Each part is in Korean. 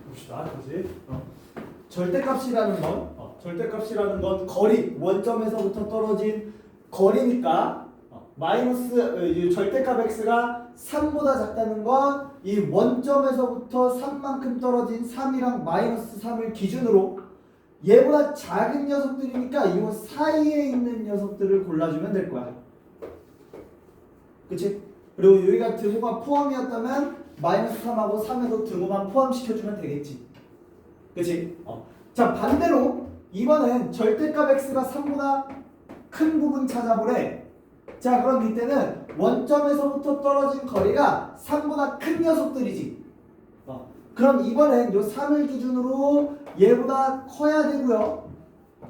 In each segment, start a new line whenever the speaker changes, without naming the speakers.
봅시다. 다시. 절대값이라는 건 거리, 원점에서부터 떨어진 거리니까 마이너스 절대값 x가 3보다 작다는 건 이 원점에서부터 3만큼 떨어진 3이랑 마이너스 3을 기준으로 얘보다 작은 녀석들이니까 이 사이에 있는 녀석들을 골라주면 될 거야. 그치? 그리고 여기가 등호가 포함이었다면 마이너스 3하고 3에도 등호만 포함시켜주면 되겠지. 그치? 자, 반대로 이번엔 절대값 x가 3보다 큰 부분 찾아보래. 자, 그럼 이때는 원점에서부터 떨어진 거리가 3보다 큰 녀석들이지. 그럼 이번엔 요 3을 기준으로 얘보다 커야 되고요.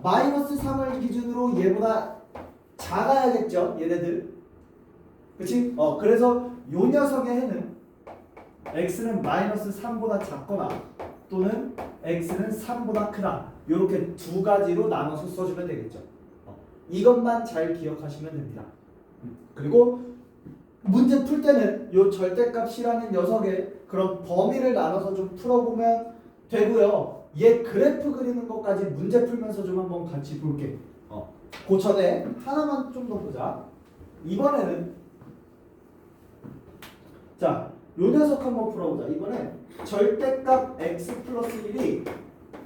마이너스 3을 기준으로 얘보다 작아야겠죠, 얘네들. 그치? 그래서 요 녀석의 해는 x는 마이너스 3보다 작거나 또는 x는 3보다 크다. 요렇게 두 가지로 나눠서 써주면 되겠죠. 이것만 잘 기억하시면 됩니다. 그리고 문제 풀 때는 요 절대값이라는 녀석의 그런 범위를 나눠서 좀 풀어보면 되고요. 얘 그래프 그리는 것까지 문제 풀면서 좀 한번 같이 볼게. 그 전에 하나만 좀 더 보자. 이번에는 자, 요 녀석 한번 풀어보자. 이번엔 절대값 x 플러스 1이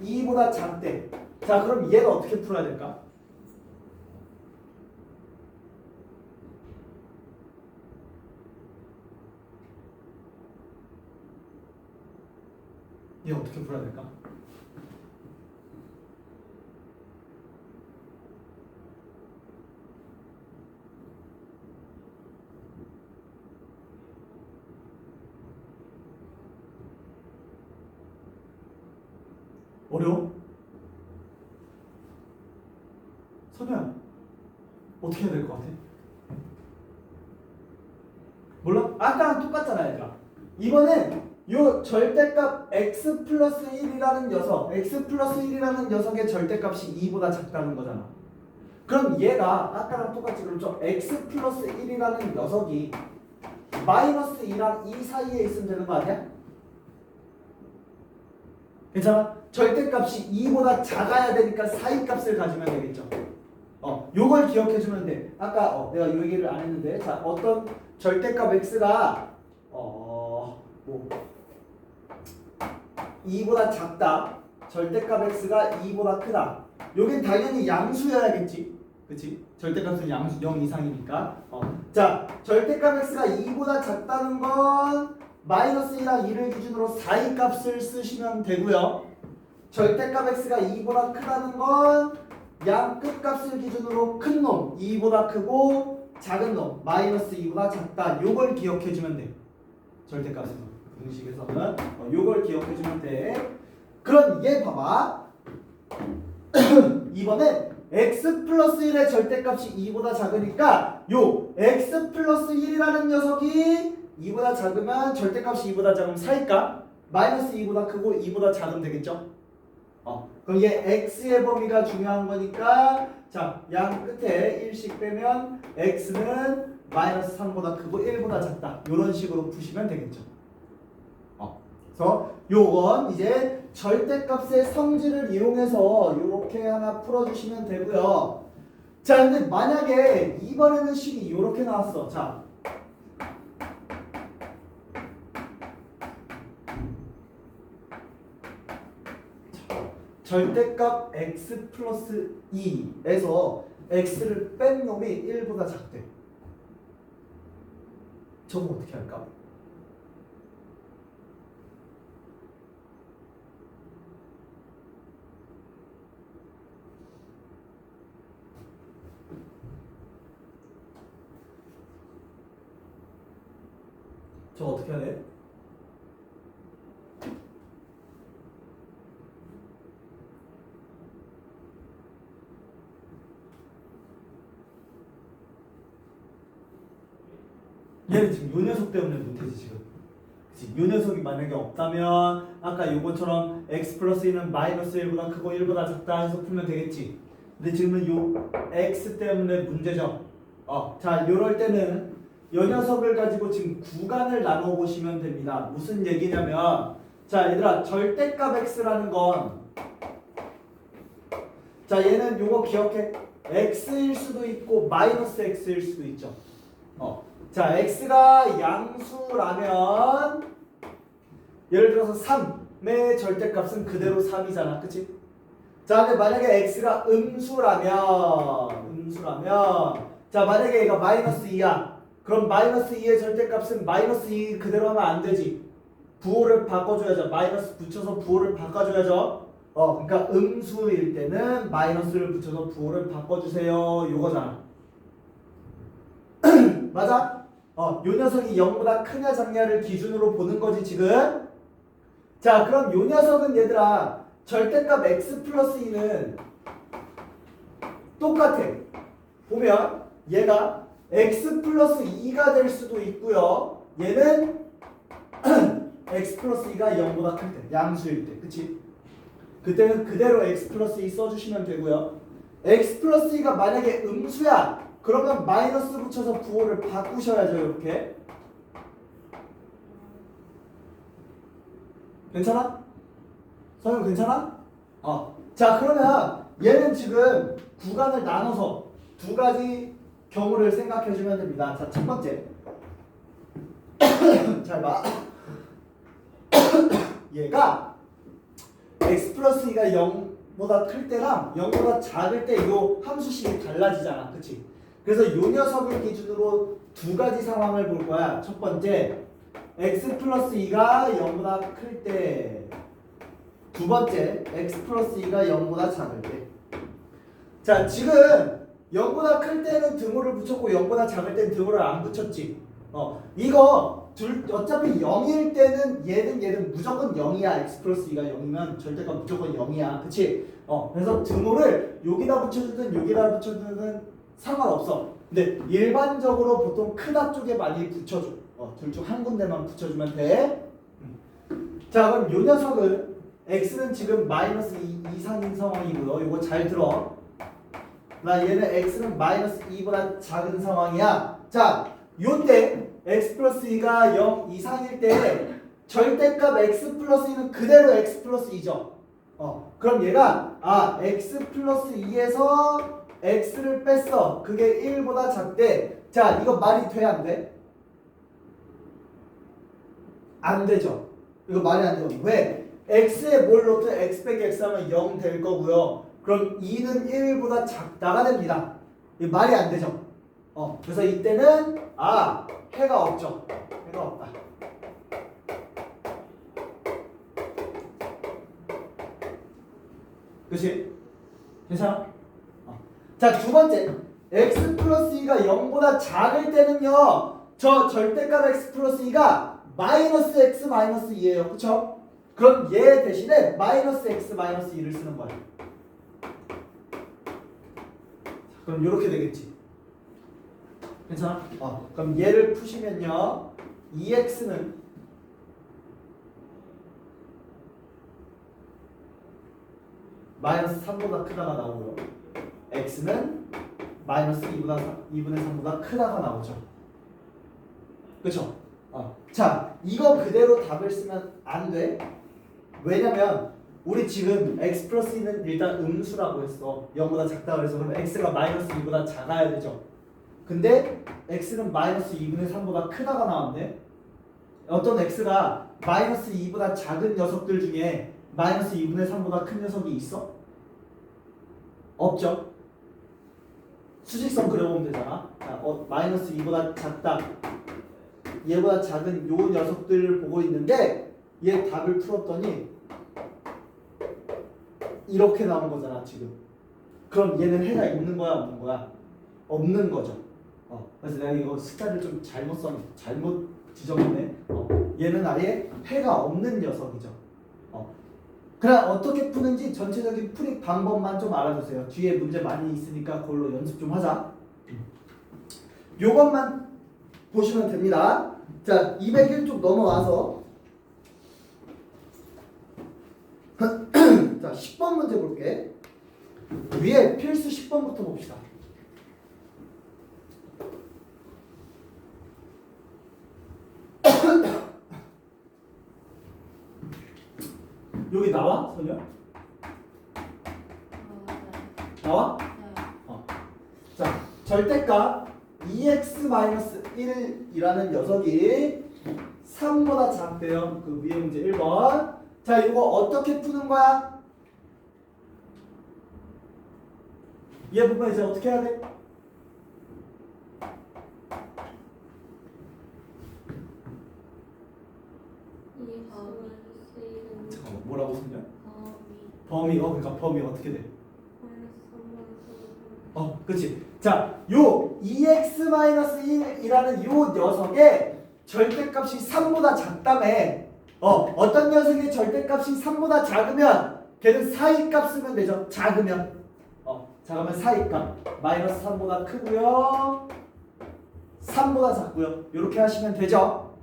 2보다 작대. 자, 그럼 얘를 어떻게 풀어야 될까? 얘 어떻게 풀어야 될까? 어려워? 선우야, 어떻게 해야 될 것 같아? 몰라? 아까랑 똑같잖아, 얘들아. 이번엔 요 절대값 x 플러스 1이라는 녀석의 절대값이 2보다 작다는 거잖아. 그럼 얘가 아까랑 똑같이 그럼 저 x 플러스 1이라는 녀석이 마이너스 2랑 2 사이에 있으면 되는 거 아니야? 괜찮아? 절대값이 2보다 작아야 되니까 사이 값을 가지면 되겠죠. 요걸 기억해주면 돼. 아까 내가 요 얘기를 안 했는데, 자, 어떤 절대값 x가 2보다 작다. 절대값 x가 2보다 크다. 요게 당연히 양수여야겠지. 그치? 절대값은 양수 0 이상이니까. 자, 절대값 x가 2보다 작다는 건 마이너스 1랑 2를 기준으로 사이 값을 쓰시면 되고요. 절대값 x가 2보다 크다는 건 양 끝값을 기준으로 큰 놈 2보다 크고 작은 놈 마이너스 2보다 작다. 요걸 기억해주면 돼. 절대값에서 공식에서는 요걸 기억해주면 돼. 그럼 얘 봐봐. 이번엔 x 플러스 1의 절대값이 2보다 작으니까 요 x 플러스 1이라는 녀석이 2보다 작으면 절대값이 2보다 작으면 사이값 마이너스 2보다 크고 2보다 작으면 되겠죠? 그럼 얘 x의 범위가 중요한 거니까 자, 양 끝에 1씩 빼면 x는 마이너스 3보다 크고 1보다 작다. 이런 식으로 푸시면 되겠죠. 그래서 요건 이제 절대값의 성질을 이용해서 이렇게 하나 풀어주시면 되고요. 자, 근데 만약에 이번에는 식이 이렇게 나왔어. 자, 절대값 x 플러스 2에서 x를 뺀 놈이 1보다 작대. 저거 어떻게 할까? 저거 어떻게 해야 돼? 얘는 지금 요 녀석 때문에 못하지 지금. 그치? 요 녀석이 만약에 없다면 아까 요것처럼 x 플러스 1은 마이너스 1보다 크고 1보다 작다 해서 풀면 되겠지. 근데 지금은 요 x 때문에 문제죠. 자, 요럴 때는 요 녀석을 가지고 지금 구간을 나눠 보시면 됩니다. 무슨 얘기냐면 자 얘들아 절대값 x라는 건 자 얘는 요거 기억해. x일 수도 있고 마이너스 x일 수도 있죠. 자 x가 양수라면 예를 들어서 3의 절대값은 그대로 3이잖아. 그치? 자 근데 만약에 x가 음수라면 자 만약에 얘가 마이너스 2야. 그럼 마이너스 2의 절대값은 마이너스 2 그대로 하면 안 되지. 부호를 바꿔줘야죠. 마이너스 붙여서 부호를 바꿔줘야죠. 그러니까 음수일 때는 마이너스를 붙여서 부호를 바꿔주세요. 요거잖아. 맞아? 요 녀석이 0보다 크냐 작냐를 기준으로 보는 거지 지금. 자 그럼 요 녀석은 얘들아 절대값 x 플러스 2는 똑같아. 보면 얘가 x 플러스 2가 될 수도 있고요. 얘는 x 플러스 2가 0보다 클 때, 양수일 때, 그치? 그때는 그대로 x 플러스 2 써주시면 되고요. x 플러스 2가 만약에 음수야. 그러면 마이너스 붙여서 부호를 바꾸셔야죠. 이렇게. 괜찮아? 성형 괜찮아? 자 그러면 얘는 지금 구간을 나눠서 두 가지 경우를 생각해 주면 됩니다. 자 첫 번째 잘 봐. 얘가 x 플러스 2가 0보다 클 때랑 0보다 작을 때 이 함수식이 달라지잖아. 그치? 그래서 이 녀석을 기준으로 두 가지 상황을 볼 거야. 첫 번째 x 플러스 2가 0보다 클 때, 두 번째 x 플러스 2가 0보다 작을 때. 자 지금 0보다 클 때는 등호를 붙였고 0보다 작을 때는 등호를 안 붙였지. 이거 어차피 0일 때는 얘는 무조건 0이야. x 플러스 2가 0이면 절대값 무조건 0이야. 그치? 그래서 등호를 여기다 붙여주든 여기다 붙여주든 상관없어. 근데 일반적으로 보통 크다 쪽에 많이 붙여줘. 둘 중 한 군데만 붙여주면 돼. 자 그럼 요 녀석은 x는 지금 마이너스 2 이상인 상황이고요. 이거 잘 들어. 나 얘는 x는 마이너스 2보다 작은 상황이야. 자 요때 x 플러스 2가 0 이상일 때 절대값 x 플러스 2는 그대로 x 플러스 2죠. 그럼 얘가 x 플러스 2에서 x를 뺐어. 그게 1보다 작대. 자 이거 말이 돼 안 돼? 안 되죠. 이거 말이 안 돼요. 왜? x에 뭘 넣든 x 빼기 x 하면 0 될 거고요. 그럼 2는 1보다 작다가 됩니다. 이거 말이 안 되죠. 그래서 이때는 해가 없죠. 해가 없다. 그치? 괜찮아? 자, 두 번째. x 플러스 2가 0보다 작을 때는요. 저 절대값 x 플러스 2가 마이너스 x 마이너스 2예요. 그쵸? 그럼 얘 대신에 마이너스 x 마이너스 2를 쓰는 거야. 그럼 이렇게 되겠지. 괜찮아? 그럼 얘를 푸시면요. 2x는 마이너스 3보다 크다가 나오고요. x는 마이너스 2분의 3보다 크다가 나오죠. 그쵸? 자, 이거 그대로 답을 쓰면 안 돼. 왜냐면 우리 지금 x 플러스 2는 일단 음수라고 했어. 0보다 작다고 해서 그럼 x가 마이너스 2보다 작아야 되죠. 근데 x는 마이너스 2분의 3보다 크다가 나왔네. 어떤 x가 마이너스 2보다 작은 녀석들 중에 마이너스 2분의 3보다 큰 녀석이 있어? 없죠. 수직선 그려보면 되잖아. 자, 마이너스 2보다 작다. 얘보다 작은 요 녀석들을 보고 있는데 얘 답을 풀었더니 이렇게 나온 거잖아 지금. 그럼 얘는 해가 있는 거야 없는 거야? 없는 거죠. 그래서 내가 이거 숫자를 좀 잘못 지정했네. 얘는 아예 해가 없는 녀석이죠. 그럼 어떻게 푸는지 전체적인 풀이 방법만 좀 알아주세요. 뒤에 문제 많이 있으니까 그걸로 연습 좀 하자. 요것만 보시면 됩니다. 자, 201쪽 넘어와서 자, 10번 문제 볼게. 위에 필수 10번부터 봅시다. 여기 나와? 선이야? 나와? 자, 절대값 2x-1이라는 녀석이 3보다 작대요. 그 위에 문제 1번. 자, 이거 어떻게 푸는 거야? 얘 보면 이제 어떻게 해야 돼? 잠깐만, 뭐라고 쓰냐? 범위, 그러니까 범위 어떻게 돼? 그치. 자, 요 2x-1이라는 요 녀석의 절대값이 3보다 작다며. 어떤 녀석의 절대값이 3보다 작으면 걔는 사이값 쓰면 되죠. 작으면. 작으면 사이값. 마이너스 3보다 크고요. 3보다 작고요. 이렇게 하시면 되죠.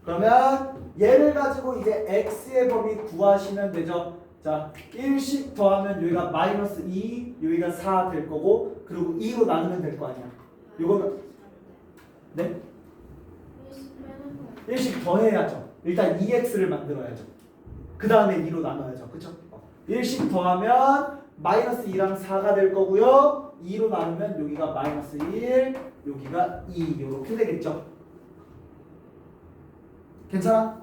그러면 얘를 가지고 이제 x의 범위 구하시면 되죠. 자, 1씩 더하면 여기가 마이너스 2, 여기가 4 될 거고, 그리고 2로 나누면 될 거 아니야. 요거는 네? 1씩 더해야죠. 일단 2x를 만들어야죠. 그 다음에 2로 나눠야죠. 그쵸? 1씩 더하면 마이너스 2랑 4가 될 거고요. 2로 나누면 여기가 마이너스 1, 여기가 2 이렇게 되겠죠. 괜찮아?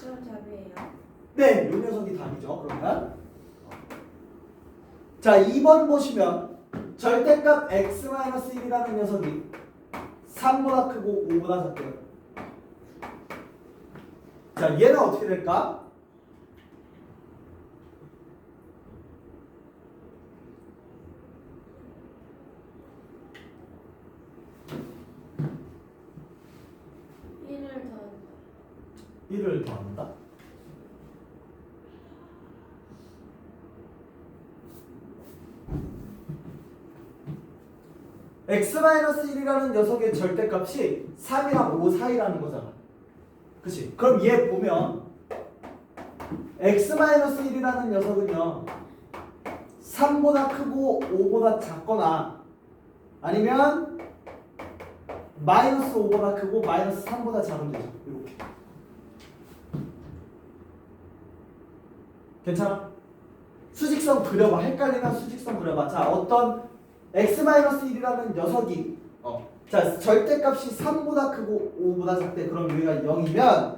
그럼 답이에요?
네, 요 녀석이 답이죠. 그러면 자, 2번 보시면 절대값 x-1이라는 녀석이 3보다 크고 5보다 작대요. 자, 얘는 어떻게 될까?
더한다.
1을 더한다? x-1이라는 녀석의 절대값이 3이랑 5 사이라는 거잖아. 그치? 그럼 얘 보면 x-1이라는 녀석은요 3보다 크고 5보다 작거나 아니면 마이너스 5보다 크고 마이너스 3보다 작으면 되죠. 이렇게. 괜찮아? 수직선 그려봐. 헷갈리면 수직선 그려봐. 자, 어떤 x-1이라는 녀석이 자, 절대값이 3보다 크고 5보다 작대. 그럼 여기가 0이면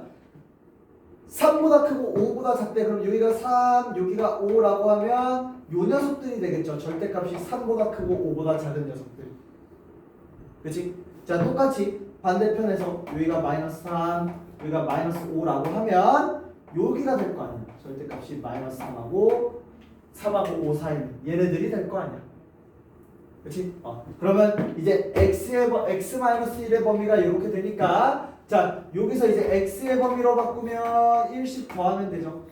3보다 크고 5보다 작대. 그럼 여기가 3, 여기가 5라고 하면 요 녀석들이 되겠죠. 절대값이 3보다 크고 5보다 작은 녀석들. 그치? 자, 똑같이 반대편에서 여기가 마이너스 3, 여기가 마이너스 5라고 하면 여기가 될 거 아니야. 절대값이 마이너스 3하고 3하고 5 사이는 얘네들이 될 거 아니야. 그치? 그러면 이제 x-1의 범위가 이렇게 되니까 자, 여기서 이제 x의 범위로 바꾸면 1씩 더하면 되죠.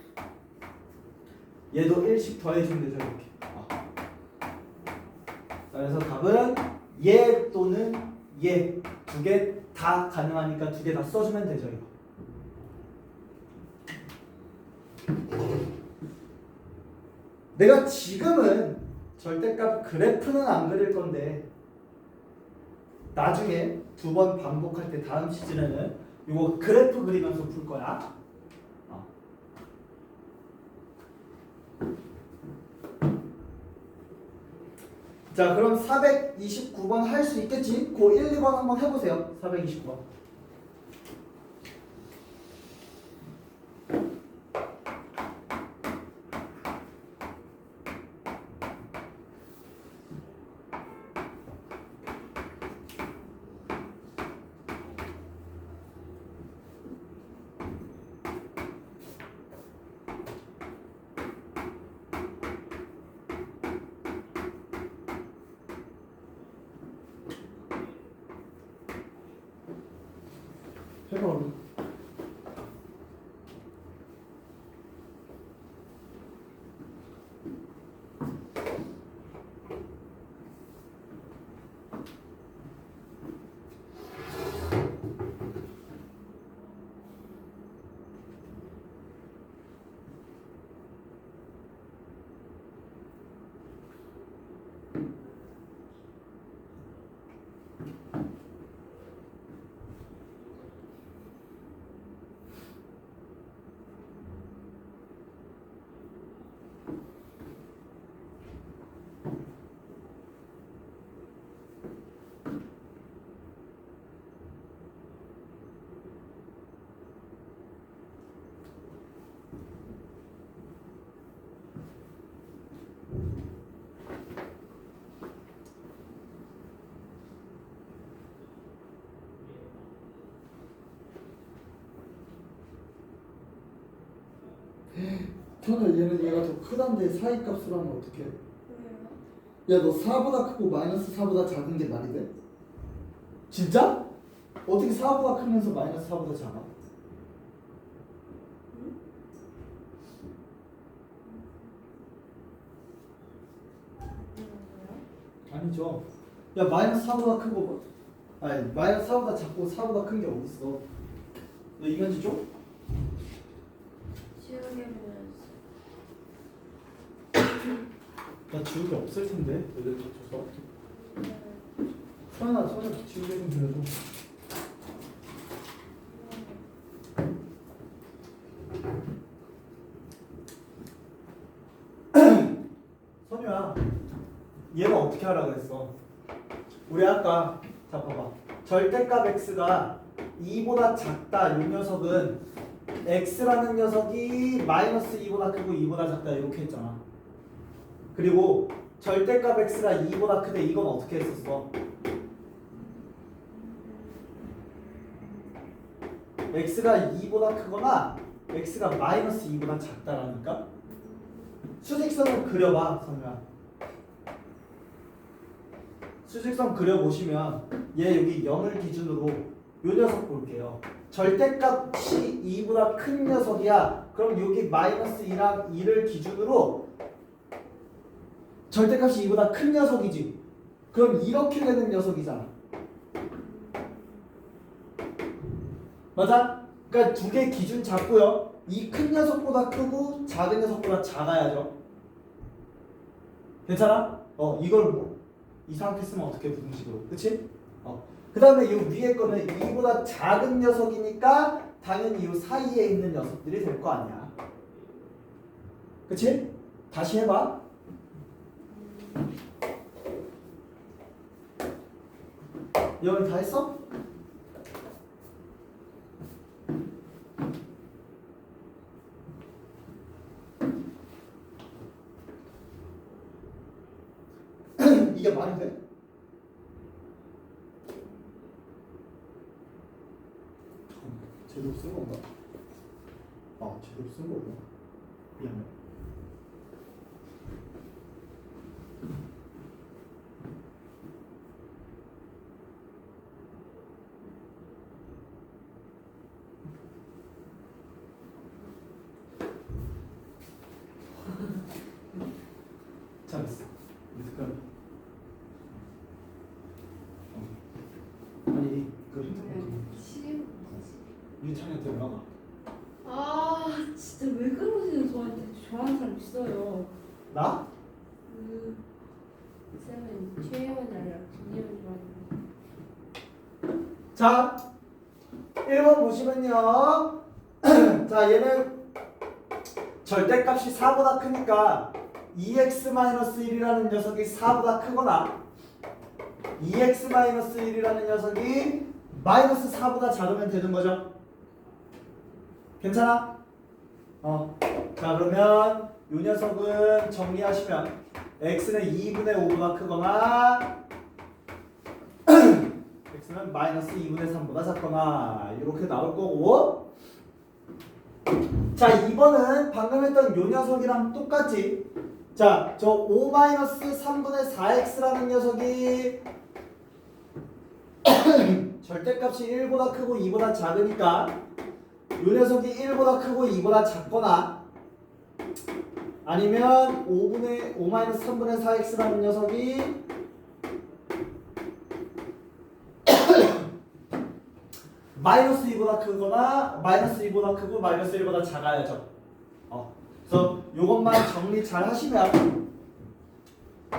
얘도 1씩 더해주면 되죠. 이렇게. 그래서 답은 얘 또는 얘 두 개 다 가능하니까 두 개 다 써주면 되죠. 이거. 내가 지금은 절대값 그래프는 안 그릴 건데 나중에 두 번 반복할 때 다음 시즌에는 이거 그래프 그리면서 풀 거야. 자, 그럼 429번 할 수 있겠지? 그 1, 2번 한번 해보세요. 429번. 해봐 얼른. 현아 얘는 얘가 더 크단데 사이값으로 하면 어떡해?
왜요?
야 너 4보다 크고 마이너스 4보다 작은 게 말이 돼? 진짜? 어떻게 4보다 크면서 마이너스 4보다 작아? 아니죠. 야 마이너스 4보다 크고 아니 마이너스 4보다 작고 4보다 큰 게 어딨어? 너 이건지 좀?
지우개 보였어.
나 지우개 없을 텐데 여기 다 줘서 손에 지우개 좀 빌려줘. 선우야 얘가 어떻게 하라 그랬어? 우리 아까 자 봐봐 절대값 x가 2보다 작다 이 녀석은 x라는 녀석이 마이너스 2보다 크고 2보다 작다 이렇게 했잖아. 그리고 절대값 x가 2보다 크대 이건 어떻게 했었어? x가 2보다 크거나 x가 마이너스 2보다 작다라니까? 수직선을 그려봐 선우야. 수직선 그려보시면 얘 여기 0을 기준으로 요 녀석 볼게요. 절대값이 2보다 큰 녀석이야. 그럼 여기 마이너스 2랑 2를 기준으로 절대값이 2보다 큰 녀석이지. 그럼 이렇게 되는 녀석이잖아. 맞아? 그러니까 두 개 기준 잡고요. 이 큰 녀석보다 크고 작은 녀석보다 작아야죠. 괜찮아? 이걸 뭐 이상하게 쓰면 어떻게 부등식으로, 그치? 그 다음에 이 위에 거는 2보다 작은 녀석이니까 당연히 이 사이에 있는 녀석들이 될 거 아니야. 그치? 다시 해봐. 여기 다 했어? 이게 말이 돼? 제대로 쓴 건가? 제대로 쓴 거구나. 미안해. 잘했어. 그럼 아니 그 윤창이한테 연락와.
아 진짜 왜 그러세요 저한테. 좋아하는 사람 있어요.
나?
그 쌤은 최혜원이 아니라 김예원 좋아하는.
자 1번 보시면요. 자 얘는 절대값이 4보다 크니까 2x-1이라는 녀석이 4보다 크거나 2x-1이라는 녀석이 마이너스 4보다 작으면 되는 거죠. 괜찮아? 자 그러면 이 녀석은 정리하시면 x는 2분의 5보다 크거나 x는 마이너스 2분의 3보다 작거나 이렇게 나올 거고, 자 2번은 방금 했던 이 녀석이랑 똑같지. 자 저 5-3분의 4x라는 녀석이 절대값이 1보다 크고 2보다 작으니까 이 녀석이 1보다 크고 2보다 작거나 아니면 5-3분의 4x라는 녀석이 마이너스 2보다 크거나 마이너스 2보다 크고 마이너스 1보다 작아야죠. 그래서 이것만 정리 잘 하시면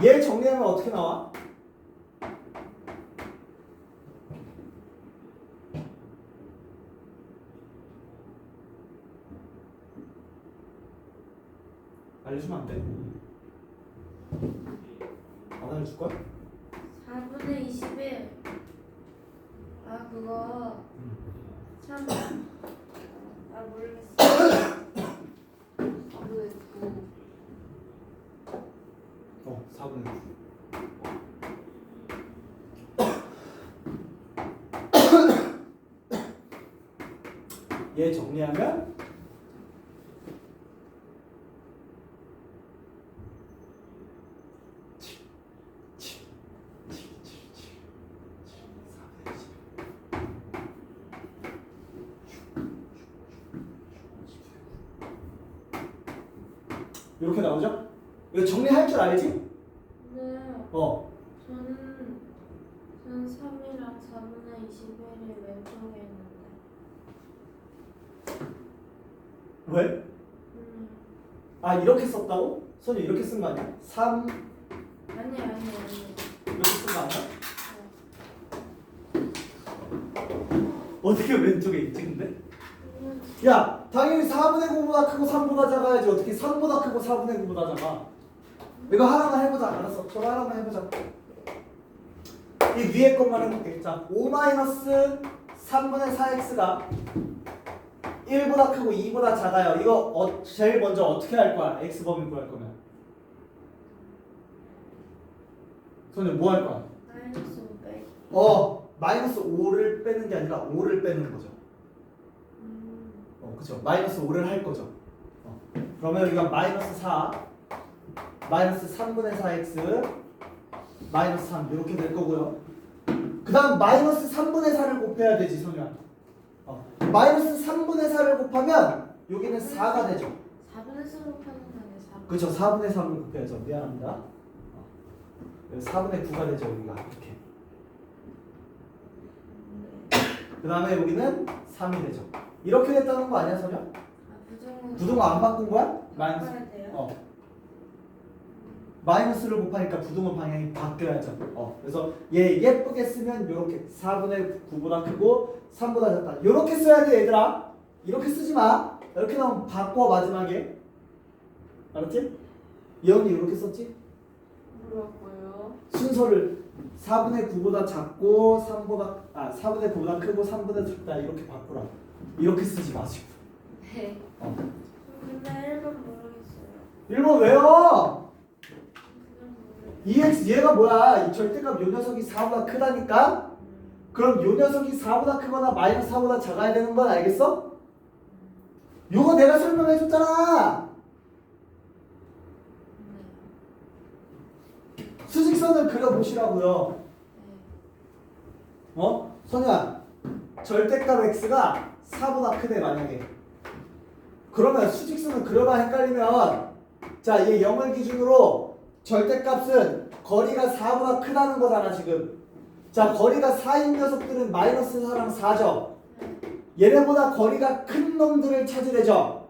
얘 정리하면 어떻게 나와? 알려주면 안 돼? 안 알려줄걸?
4분의 21. 아 그거 참. 모르겠어. 그
4분의 9. 얘 정리하면 이렇게 나오죠? 이거 정리할 줄 알지?
네.
어.
저는 3이랑 4분의 21이 왼쪽에 있는데.
왜? 아 이렇게 썼다고? 선이 이렇게 쓴 거 아니야? 3
아니.
이렇게 쓴 거 아니야? 어떻게 왼쪽에 있지 근데? 야 당연히 4분의 9보다 크고 3보다 작아야지. 어떻게 3보다 크고 4분의 9보다 작아? 이거 하나만 해보자. 알았어. 저거 하나만 해보자. 이 위에 것만 해볼게. 자 5-3분의 4x가 1보다 크고 2보다 작아요. 이거 제일 먼저 어떻게 할 거야? x범위 구할 거면 손님 뭐 할 거야?
마이너스 500.
마이너스 5를 빼는 게 아니라 5를 빼는 거죠. 그쵸. 마이너스 5를 할 거죠. 그러면 여기가 마이너스 4 마이너스 3분의 4x 마이너스 3 이렇게 될 거고요. 그 다음 마이너스 3분의 4를 곱해야 되지 선우야. 마이너스 3분의 4를 곱하면 여기는 4가 되죠.
4분의 4로 파는 거네. 4.
그렇죠. 4분의 3을 곱해야죠. 미안합니다. 4분의 9가 되죠. 여기가 이렇게. 그 다음에 여기는 3이 되죠. 이렇게 됐다는 거 아니야 선우야? 부등호 안 바꾼 거야? 마이너스. 마이너스를 곱하니까 부등호 방향이 바뀌어야죠. 그래서 얘 예쁘게 쓰면 이렇게 4분의 9보다 크고 3보다 작다. 이렇게 써야 돼 얘들아. 이렇게 쓰지 마. 이렇게 나오면 바꿔 마지막에. 알았지? 예언이 이렇게 썼지?
뭐라고요?
순서를 4분의 9보다 작고 4분의 9보다 크고 3보다 작다 이렇게 바꾸라. 이렇게 쓰지 마시고.
네. 근데 1번 모르겠어요.
1번 왜요?
그냥 모르겠어요.
EX 얘가 뭐야? 이 절대값 요 녀석이 4보다 크다니까? 그럼 요 녀석이 4보다 크거나 마이너스 4보다 작아야 되는 건 알겠어? 요거 내가 설명해 줬잖아. 수직선을 그려보시라고요. 선우야 절대값 x가 4보다 크대 만약에. 그러면 수직선을 그려봐. 헷갈리면 자 얘 0을 기준으로 절대값은 거리가 4보다 크다는 거잖아 지금. 자 거리가 4인 녀석들은 마이너스 4랑 4죠. 얘네보다 거리가 큰 놈들을 찾으래죠.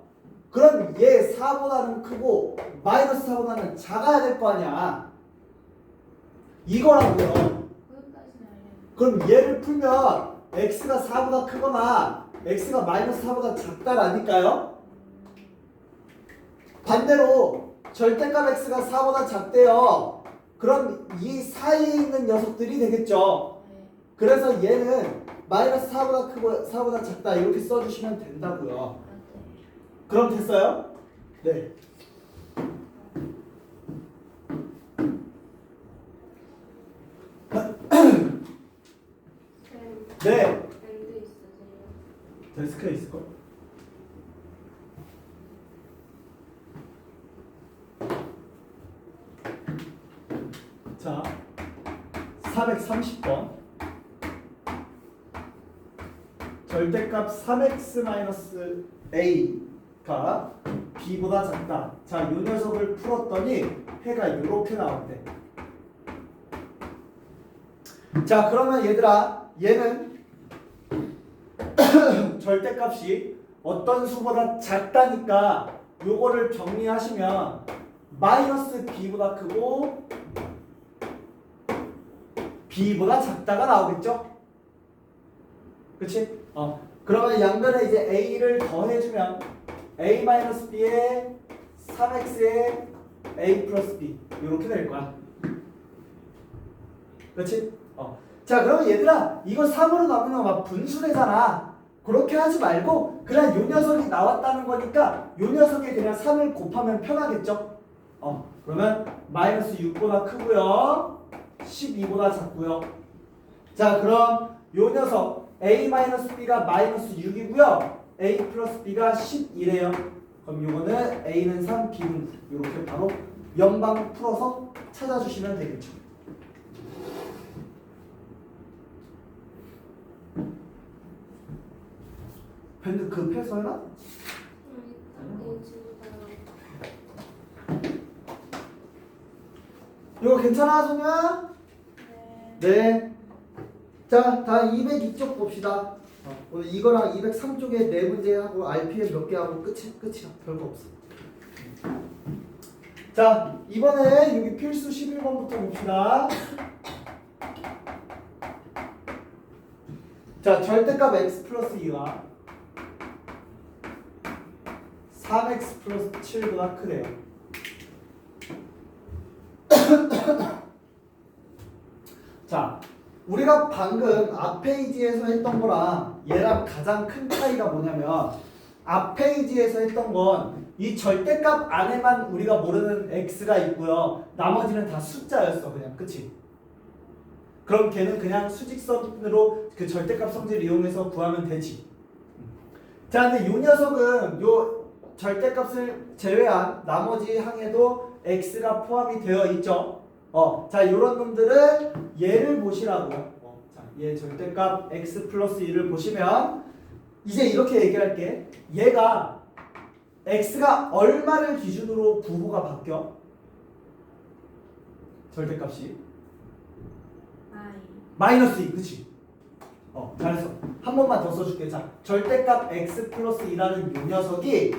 그럼 얘 4보다는 크고 마이너스 4보다는 작아야 될 거 아니야. 이거라고요.
거기까지는 알겠는데.
그럼 얘를 풀면 x가 4보다 크거나 x가 마이너스 4보다 작다라니까요. 반대로 절대값 x가 4보다 작대요. 그럼 이 사이에 있는 녀석들이 되겠죠.
네.
그래서 얘는 마이너스 4보다 크고 4보다 작다 이렇게 써주시면 된다고요.
아, 네.
그럼 됐어요? 네. 네.
밴드 있으세요?
데스크에 있을걸? 자 430번 절대값 3x-a가 b보다 작다. 자, 이 녀석을 풀었더니 해가 이렇게 나온대. 자, 그러면 얘들아 얘는 절대값이 어떤 수보다 작다니까 요거를 정리하시면 마이너스 b보다 크고 b보다 작다가 나오겠죠? 그치? 그러면 양변에 이제 a를 더해주면 a-b에 3x에 a 플러스 b 이렇게 될 거야. 그치? 자, 그러면 얘들아 이거 3으로 나누면 막 분수되잖아. 그렇게 하지 말고 그냥 요 녀석이 나왔다는 거니까 요 녀석에 그냥 3을 гов하면 편하겠죠? 그러면 마이너스 6보다 크고요 12보다 작고요. 자, 그럼 요 녀석 a-b가 마이너스 6이고요 a 플러스 b가 10이래요. 그럼 요거는 a는 3, b는 9 이렇게 바로 연방 풀어서 찾아주시면 되겠죠. 밴드 급해서 해라?
일단 이 친구가
이거 괜찮아, 소녀야? 네. 자, 다 202쪽 봅시다. 오늘 이거랑 203쪽에 네 문제 하고 RPM 몇 개 하고 끝이야. 별거 없어. 자, 이번에 여기 필수 11번부터 봅시다. 자, 절대값 x 플러스 2가 3x 플러스 7보다 크대요. 자, 우리가 방금 앞 페이지에서 했던 거랑 얘랑 가장 큰 차이가 뭐냐면 앞 페이지에서 했던 건 이 절대값 안에만 우리가 모르는 x가 있고요. 나머지는 다 숫자였어. 그냥 그치? 그럼 걔는 그냥 수직선으로 그 절대값 성질을 이용해서 구하면 되지. 자, 근데 요 녀석은 요 절대값을 제외한 나머지 항에도 x가 포함이 되어 있죠. 자, 요런 놈들은 얘를 보시라고요. 자, 얘 절대값 x 플러스 1을 보시면 이제 이렇게 얘기할게. 얘가 x가 얼마를 기준으로 부호가 바뀌어? 절대값이 마이너스 2, 그치? 잘했어. 한 번만 더 써줄게. 자, 절대값 x 플러스 2라는 요 녀석이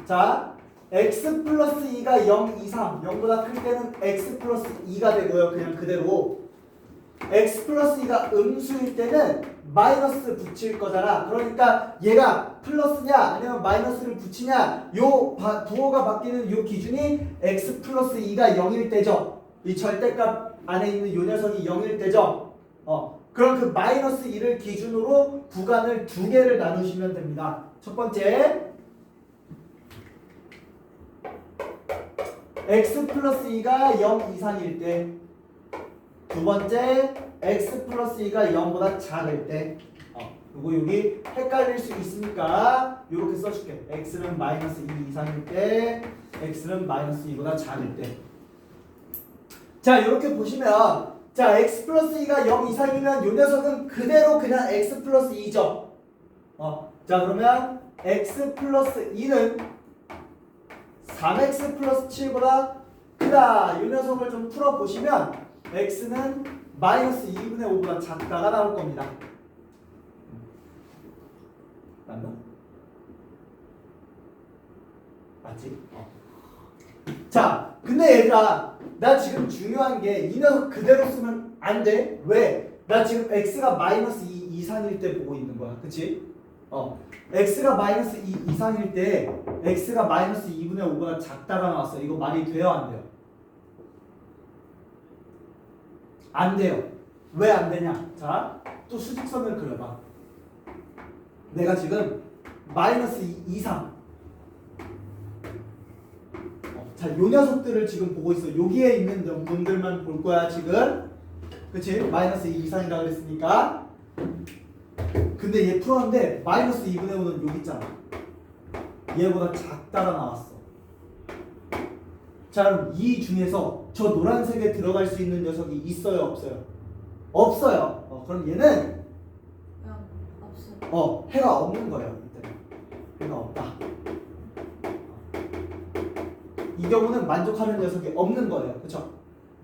자, x 플러스 2가 0 이상, 0보다 클 때는 x 플러스 2가 되고요. 그냥 그대로. x 플러스 2가 음수일 때는 마이너스 붙일 거잖아. 그러니까 얘가 플러스냐 아니면 마이너스를 붙이냐 요 부호가 바뀌는 요 기준이 x 플러스 2가 0일 때죠. 이 절대값 안에 있는 요 녀석이 0일 때죠. 그럼 그 마이너스 2를 기준으로 구간을 두 개를 나누시면 됩니다. 첫 번째 x 플러스 2가 0 이상일 때, 두 번째 x 플러스 2가 0보다 작을 때. 그리고 여기 헷갈릴 수 있으니까 이렇게 써줄게. x는 마이너스 2 이상일 때, x는 마이너스 2보다 작을 때. 자, 이렇게 보시면 자, x 플러스 2가 0 이상이면 이 녀석은 그대로 그냥 x 플러스 2죠. 자, 그러면 x 플러스 2는 3x 플러스 7보다 크다. 이 녀석을 좀 풀어보시면 x는 마이너스 2분의 5보다 작다가 나올 겁니다. 맞나? 맞지? 자, 근데 얘들아, 나 지금 중요한 게 이 녀석 그대로 쓰면 안 돼. 왜? 나 지금 x가 마이너스 2 이상일 때 보고 있는 거야. 그치? x가 마이너스 2 이상일 때 x가 마이너스 2분의 5보다 작다가 나왔어. 이거 말이 돼요? 안 돼요? 안 돼요. 왜 안 되냐? 자, 또 수직선을 그려봐. 내가 지금 마이너스 2 이상 자, 요 녀석들을 지금 보고 있어. 여기에 있는 놈들만 볼 거야 지금. 그치? 마이너스 2 이상이라고 그랬으니까. 근데 얘 풀었는데 마이너스 2분의 5는 여기 있잖아. 얘보다 작다가 나왔어. 자, 그럼 이 중에서 저 노란색에 들어갈 수 있는 녀석이 있어요? 없어요? 없어요. 그럼 얘는
없어.
해가 없는 거예요. 해가 없다. 이 경우는 만족하는 녀석이 없는 거예요. 그쵸?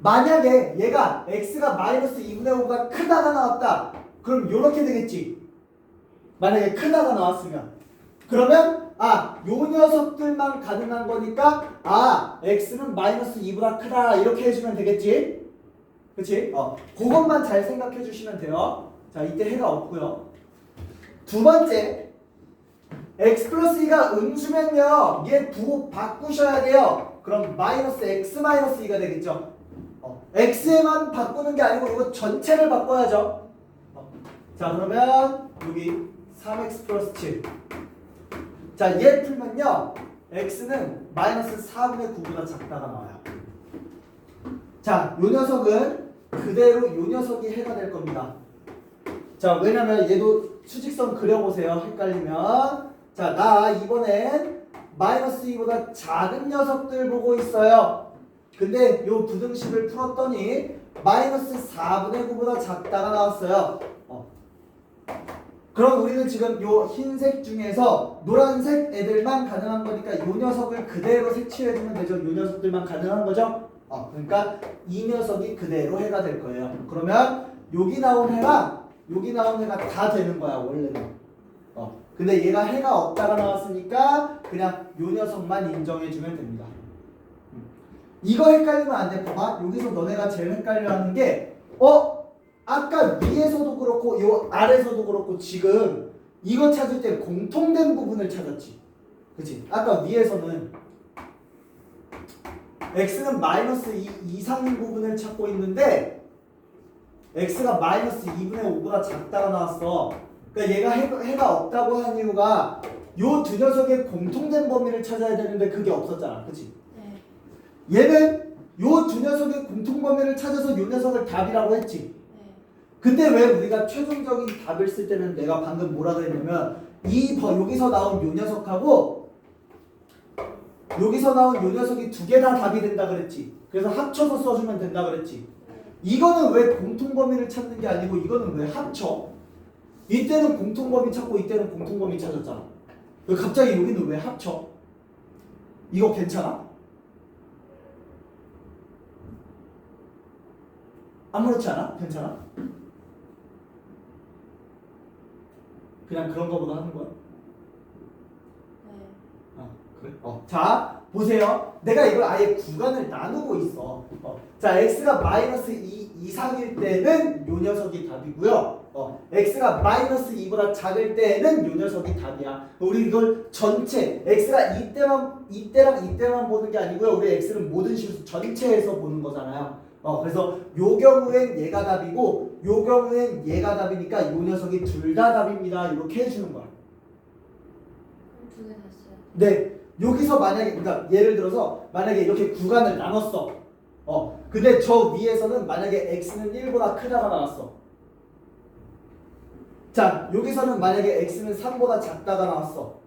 만약에 얘가 x가 마이너스 2분의 5보다 크다가 나왔다. 그럼 이렇게 되겠지. 만약에 크다가 나왔으면. 그러면 요 녀석들만 가능한 거니까 x는 마이너스 2보다 크다 이렇게 해주면 되겠지. 그치? 그것만 잘 생각해 주시면 돼요. 자, 이때 해가 없고요. 두 번째, x 플러스 2가 음수면요 얘 부호 바꾸셔야 돼요. 그럼 마이너스 x 마이너스 2가 되겠죠. x에만 바꾸는 게 아니고 이거 전체를 바꿔야죠. 자, 그러면 여기 3x 플러스 7. 자, 얘 풀면요 x는 마이너스 4분의 9보다 작다가 나와요. 자, 요 녀석은 그대로 요 녀석이 해가 될 겁니다. 자, 왜냐면 얘도 수직선 그려보세요. 헷갈리면. 자, 나 이번엔 마이너스 2보다 작은 녀석들 보고 있어요. 근데 요 부등식을 풀었더니 마이너스 4분의 9보다 작다가 나왔어요. 그럼 우리는 지금 요 흰색 중에서 노란색 애들만 가능한 거니까 요 녀석을 그대로 색칠해주면 되죠. 요 녀석들만 가능한 거죠. 그러니까 이 녀석이 그대로 해가 될 거예요. 그러면 여기 나온 해가 다 되는 거야 원래는. 근데 얘가 해가 없다가 나왔으니까 그냥 요 녀석만 인정해주면 됩니다. 이거 헷갈리면 안 돼. 봐봐. 여기서 너네가 제일 헷갈려하는 게 아까 위에서도 그렇고 요 아래서도 그렇고 지금 이거 찾을 때 공통된 부분을 찾았지. 그치? 아까 위에서는 x는 마이너스 2 이상인 부분을 찾고 있는데 x가 마이너스 2분의 5보다 작다가 나왔어. 그러니까 얘가 해가 없다고 한 이유가 요 두 녀석의 공통된 범위를 찾아야 되는데 그게 없었잖아. 그치?
네.
얘는 요 두 녀석의 공통 범위를 찾아서 요 녀석을 답이라고 했지.
네.
근데 왜 우리가 최종적인 답을 쓸 때는 내가 방금 뭐라 그랬냐면 여기서 나온 요 녀석하고 여기서 나온 요 녀석이 두 개 다 답이 된다 그랬지. 그래서 합쳐서 써주면 된다 그랬지. 이거는 왜 공통범위를 찾는 게 아니고 이거는 왜 합쳐? 이때는 공통범위 찾고 이때는 공통범위 찾았잖아. 왜 갑자기 여기는 왜 합쳐? 이거 괜찮아? 아무렇지 않아? 괜찮아? 그냥 그런 거보다 하는 거야?
네.
그래? 자, 보세요. 내가 이걸 아예 구간을 나누고 있어. 자, x가 마이너스 2 이상일 때는 요 녀석이 답이고요. x가 마이너스 2보다 작을 때는 요 녀석이 답이야. 우리 이걸 전체 x가 이때랑 이때만 보는 게 아니고요. 우리 x는 모든 실수 전체에서 보는 거잖아요. 그래서 요 경우엔 얘가 답이고 요 경우엔 얘가 답이니까 요 녀석이 둘 다 답입니다. 이렇게 해주는 거야.
두 개 샀어요.
네, 여기서 만약에 그러니까 예를 들어서 만약에 이렇게 구간을 나눴어. 근데 저 위에서는 만약에 x는 1보다 크다가 나왔어. 자, 여기서는 만약에 x는 3보다 작다가 나왔어.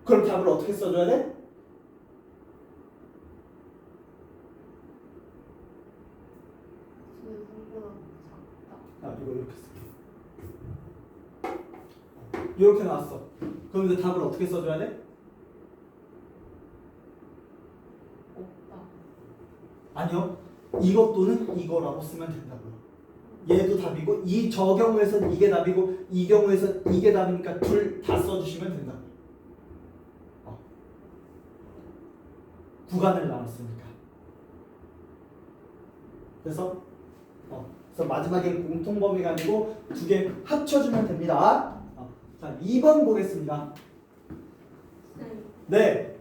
그럼 답을 어떻게 써줘야 돼? 이거 이렇게 쓸게. 이렇게 나왔어. 그럼 이제 답을 어떻게 써줘야 돼?
오빠.
아니요. 이것 또는 이거라고 쓰면 된다고요. 얘도 답이고 저 경우에선 이게 답이고 이 경우에선 이게 답이니까 둘 다 써주시면 된다고요. 구간을 나눴으니까. 그래서 마지막에 공통범위가 아니고 두 개 합쳐주면 됩니다. 자, 2번 보겠습니다.
쌤,
네.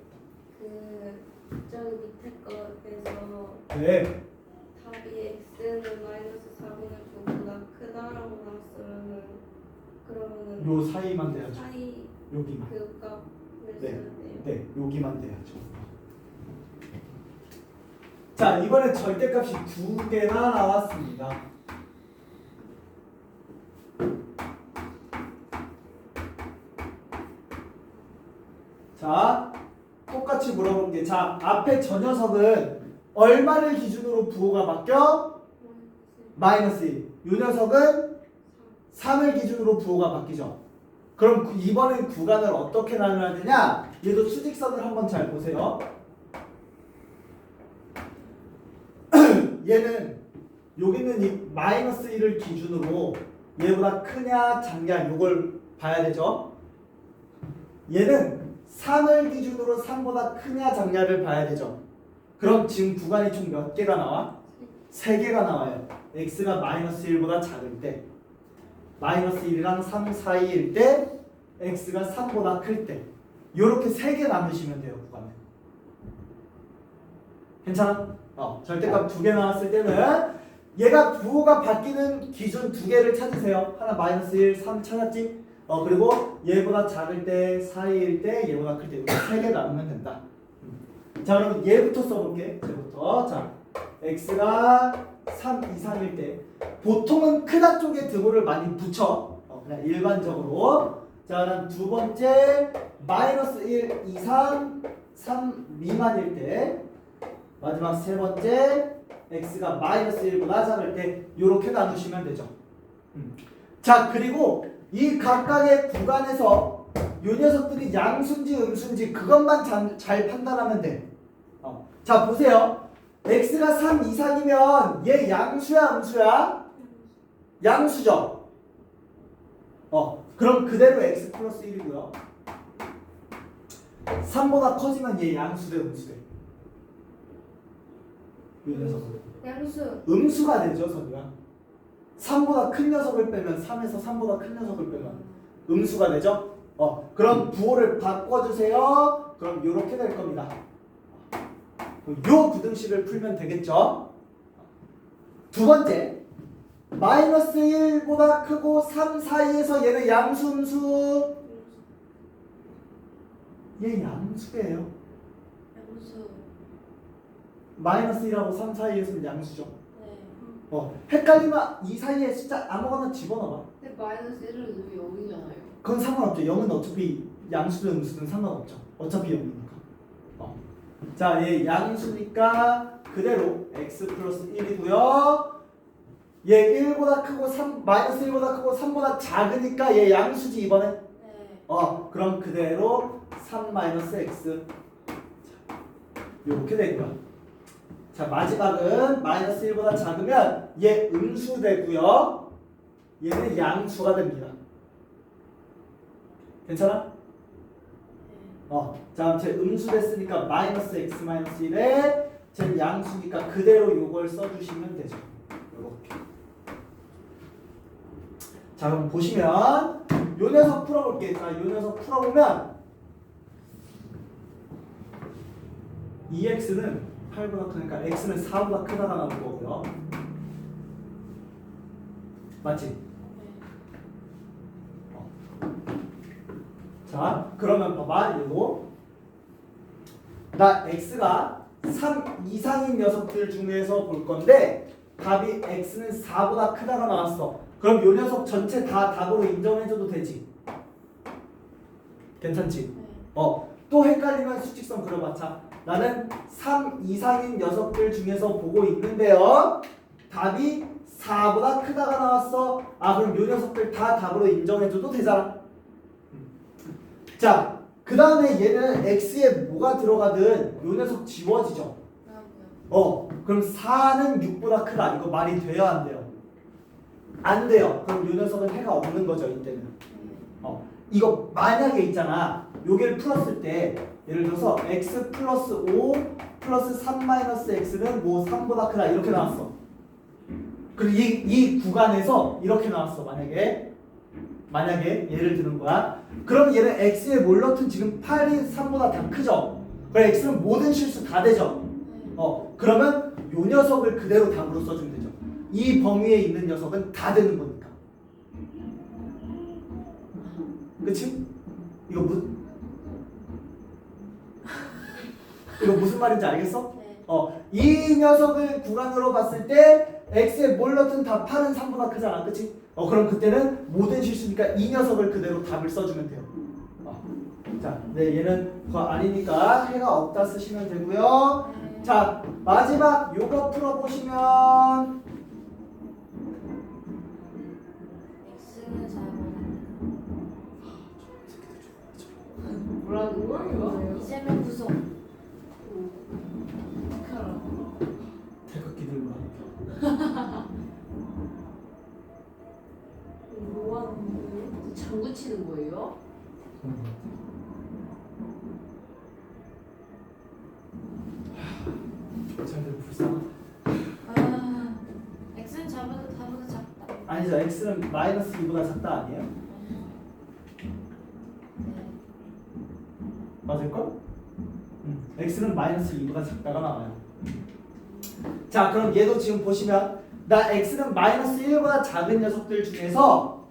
저기 밑에 거에서
네.
답이 x는 마이너스 4분의 9보다 크다라고 나왔으면은 그러면은
요 사이만 돼야죠.
사이
여기만.
그 값을
네.
쓰면 돼요.
네, 여기만 돼야죠. 자, 이번에 절대값이 두 개나 나왔습니다. 자, 똑같이 물어본 게, 자, 앞에 저 녀석은 얼마를 기준으로 부호가 바뀌어? 마이너스 1. 이 녀석은 3을 기준으로 부호가 바뀌죠. 그럼 이번엔 구간을 어떻게 나눠야 되냐? 얘도 수직선을 한번 잘 보세요. 얘는 여기는 이 마이너스 1을 기준으로 얘보다 크냐 작냐 요걸 봐야 되죠. 얘는 3을 기준으로 3보다 크냐 작냐를 봐야 되죠. 그럼 지금 구간이 총 몇 개가 나와? 3개가 나와요. x가 마이너스 1보다 작을 때, 마이너스 1이랑 3 사이일 때, x가 3보다 클 때, 요렇게 3개 나누시면 돼요. 구간을. 괜찮아? 절대값 2개 나왔을 때는 얘가 부호가 바뀌는 기준 2개를 찾으세요. 하나 마이너스 1, 3 찾았지? 그리고 얘보다 작을 때, 사이일 때, 얘보다 클 때 이렇게 3개 나누면 된다. 자, 그럼 얘부터 써볼게. 얘부터. 자, x가 3 이상일 때 보통은 크다 쪽에 등호를 많이 붙여. 그냥 일반적으로. 자, 그럼 두 번째 마이너스 1 이상 3 미만일 때, 마지막 세 번째 x가 마이너스 1보다 작을 때 이렇게 나누시면 되죠. 자, 그리고 이 각각의 구간에서 이 녀석들이 양수인지 음수인지 그것만 잘 판단하면 돼. 자 보세요. x가 3 이상이면 얘 양수야 음수야? 양수죠. 그럼 그대로 x 플러스 1이고요. 3보다 커지면 얘 양수대 음수대. 이 녀석은
양수.
음수가 되죠, 선우야. 3보다 큰 녀석을 빼면 3에서 3보다 큰 녀석을 빼면 음수가 되죠. 그럼 부호를 바꿔주세요. 그럼 이렇게 될 겁니다. 요 부등식을 풀면 되겠죠. 두 번째, 마이너스 1보다 크고 3 사이에서 얘는 양수 음수. 얘 양수예요.
양수.
마이너스 1하고 3 사이에서는 양수죠.
네.
헷갈리면 이 사이에 숫자 아무거나 집어넣어봐.
근데 마이너스 1을 넣으면 0이잖아요.
그건 상관없죠. 0은 어차피 양수든 음수든 상관없죠. 어차피 0이니까. 자, 얘 양수니까 그대로 x 플러스 1이고요. 얘 1보다 크고 3, 마이너스 1보다 크고 3보다 작으니까 얘 양수지 이번에.
네.
그럼 그대로 3 마이너스 x. 요렇게 된 거야. 자, 마지막은 마이너스 1보다 작으면 얘 음수 되고요. 얘는 양수가 됩니다. 괜찮아? 자, 제 음수 됐으니까 마이너스 x 마이너스 1에 제 양수니까 그대로 요걸 써주시면 되죠. 요렇게. 자, 그럼 보시면 요 녀석 풀어볼게요. 자, 요 녀석 풀어보면 2x는 8보다 크니까 x는 4보다 크다가 나올 거고요. 맞지? 자, 그러면 봐봐. 이거 나 x가 3 이상인 녀석들 중에서 볼 건데 답이 x는 4보다 크다가 나왔어. 그럼 요 녀석 전체 다 답으로 인정해줘도 되지? 괜찮지? 또 헷갈리면 수직선 그려봤자. 나는 3 이상인 녀석들 중에서 보고 있는데요. 답이 4보다 크다가 나왔어. 그럼 요 녀석들 다 답으로 인정해줘도 되잖아. 자, 그 다음에 얘는 x에 뭐가 들어가든 요 녀석 지워지죠. 그럼 4는 6보다 크다. 이거 말이 돼요, 안 돼요? 안 돼요. 그럼 요 녀석은 해가 없는 거죠, 이때는. 이거 만약에 있잖아. 요게를 풀었을 때 예를 들어서 x 플러스 5 플러스 3 마이너스 x는 뭐 3보다 크다 이렇게 나왔어. 그리고 이 구간에서 이렇게 나왔어. 만약에 예를 드는 거야. 그럼 얘는 x에 뭘 넣든 지금 8이 3보다 다 크죠. 그럼 x는 모든 실수 다 되죠. 그러면 요 녀석을 그대로 답으로 써주면 되죠. 이 범위에 있는 녀석은 다 되는 거니까. 그치? 이거 무슨 말인지 알겠어?
네.
이 녀석을 구간으로 봤을 때 x에 뭘 넣든 다 8은 3보다 크잖아. 그치? 그럼 그때는 모든 실수니까 이 녀석을 그대로 답을 써주면 돼요. 자, 네, 얘는 그거 아니니까 해가 없다 쓰시면 되고요.
네.
자, 마지막 요거 풀어보시면
x는 4보다. 뭐라는 거예요? 이재명 구속.
태극기 들고 하니까.
뭐 하는 거예요? 장구 치는 거예요?
쟤들 불쌍하다.
x는 4보다 작다.
아니죠. x는 마이너스 2보다 작다 아니에요?
네.
맞을걸? x는 마이너스 2보다 작다가 나와요. 자, 그럼 얘도 지금 보시면 나 x는 마이너스 1보다 작은 녀석들 중에서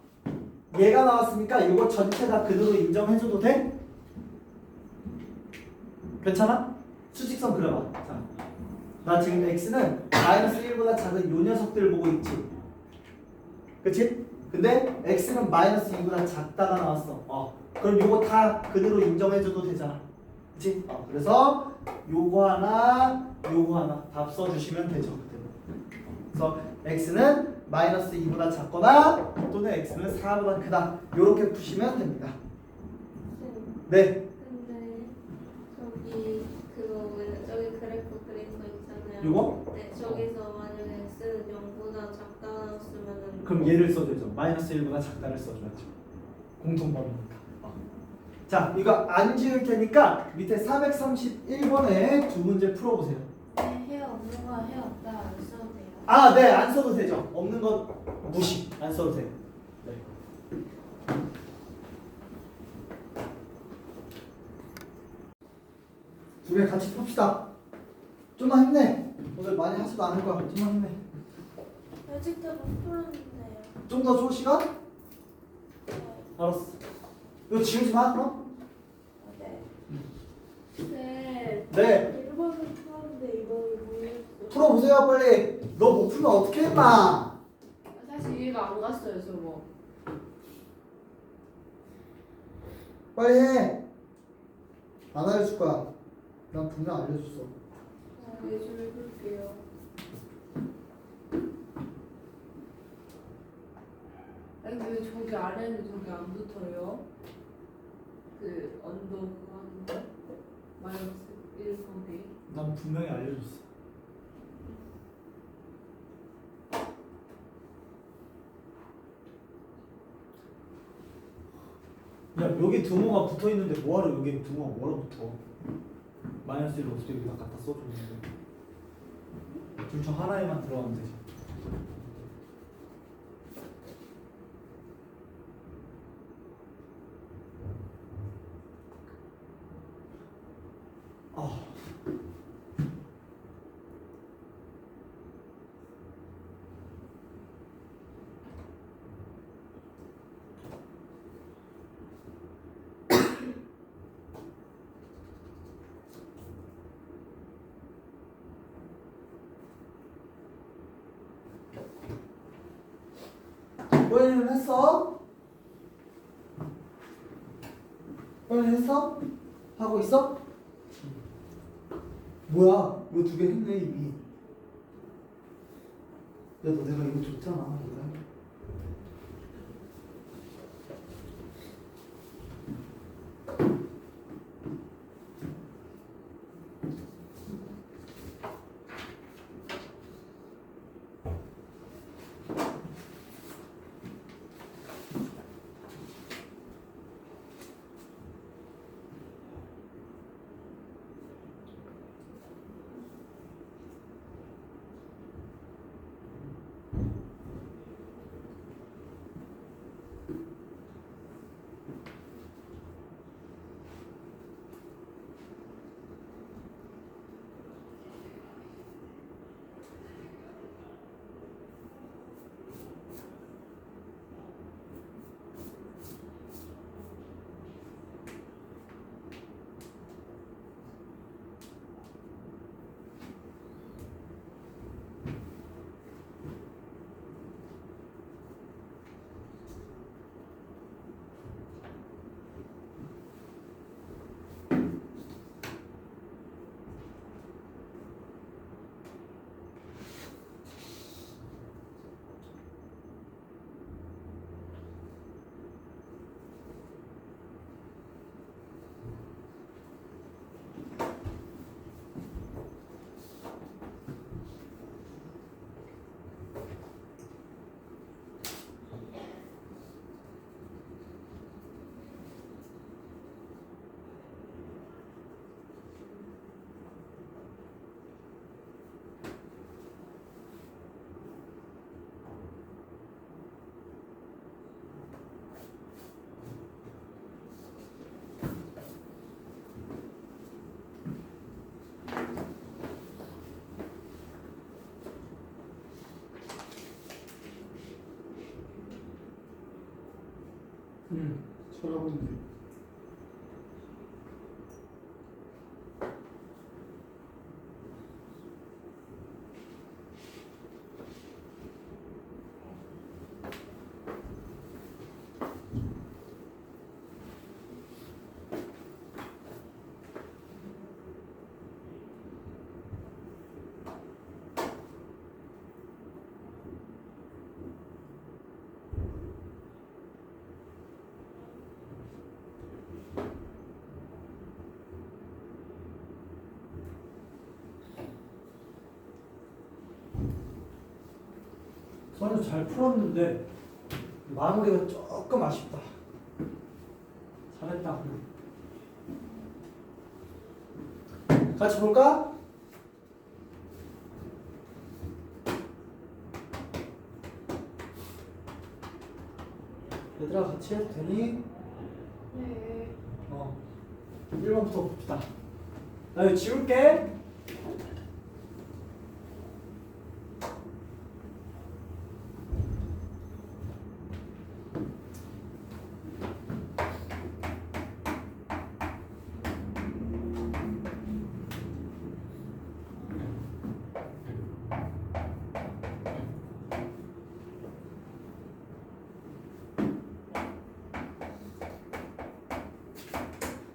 얘가 나왔으니까 이거 전체 다 그대로 인정해줘도 돼? 괜찮아? 수직선 그려봐. 자, 나 지금 x는 마이너스 1보다 작은 요 녀석들 보고 있지? 그치? 근데 x는 마이너스 2보다 작다가 나왔어. 그럼 요거 다 그대로 인정해줘도 되잖아. 그치? 그래서 요거 하나 답 써주시면 되죠. 그래서 x는 마이너스 2보다 작거나 또는 x는 4보다 크다. 요렇게 푸시면 됩니다. 네.
근데 저기 그거 왜 저기 그래
얘를 써줘야죠. 마이너스 1보다 작다를 써줘야죠. 공통범위니까. 자, 이거 안 지울 테니까 밑에 431번에 두 문제 풀어보세요.
네, 해 없는 거 해 없다 안 써도 돼요.
아, 네, 안 써도 되죠. 없는 건 무시. 안 써도 돼요. 네. 두 개 같이 풉시다. 좀만 힘내. 오늘 많이 하지도 않을 거야. 좀만 힘내.
아직 다 못 풀었는데요.
좀 더 줘, 시간?
네.
알았어. 이거 지우지 마, 그럼?
네. 네.
네.
1번은 풀었는데 이거를 모르겠어.
풀어보세요, 빨리. 너 못 풀면 어떡해, 임마.
사실 이해가 안 갔어요, 저거.
빨리 해. 안 알려줄 거야. 난 분명 알려줬어.
예좀 해볼게요. 아니 왜 저기 아래는 저기 안 붙어요? 그 언더 그거 하는 거? 마이너스 1 곱이.
난 분명히 알려줬어. 야, 여기 등호가 붙어 있는데 뭐하러 여기 등호가 뭐하러 붙어? 마이너스 1을 어떻게 여기다 갖다 써줬는데? 둘 중 하나에만 들어가면 되지. 아. 꼬연이는 했어? 꼬연이 했어? 하고 있어? 뭐야? 이거 두 개 했네 이미. 야, 너 내가 이거 줬잖아. 이거. 잘하고 있네. 선우 잘 풀었는데
마무리가 조금 아쉽다. 잘했다. 같이 볼까? 얘들아 같이 해도 되니?
네.
1번부터 봅시다. 나 이거 지울게.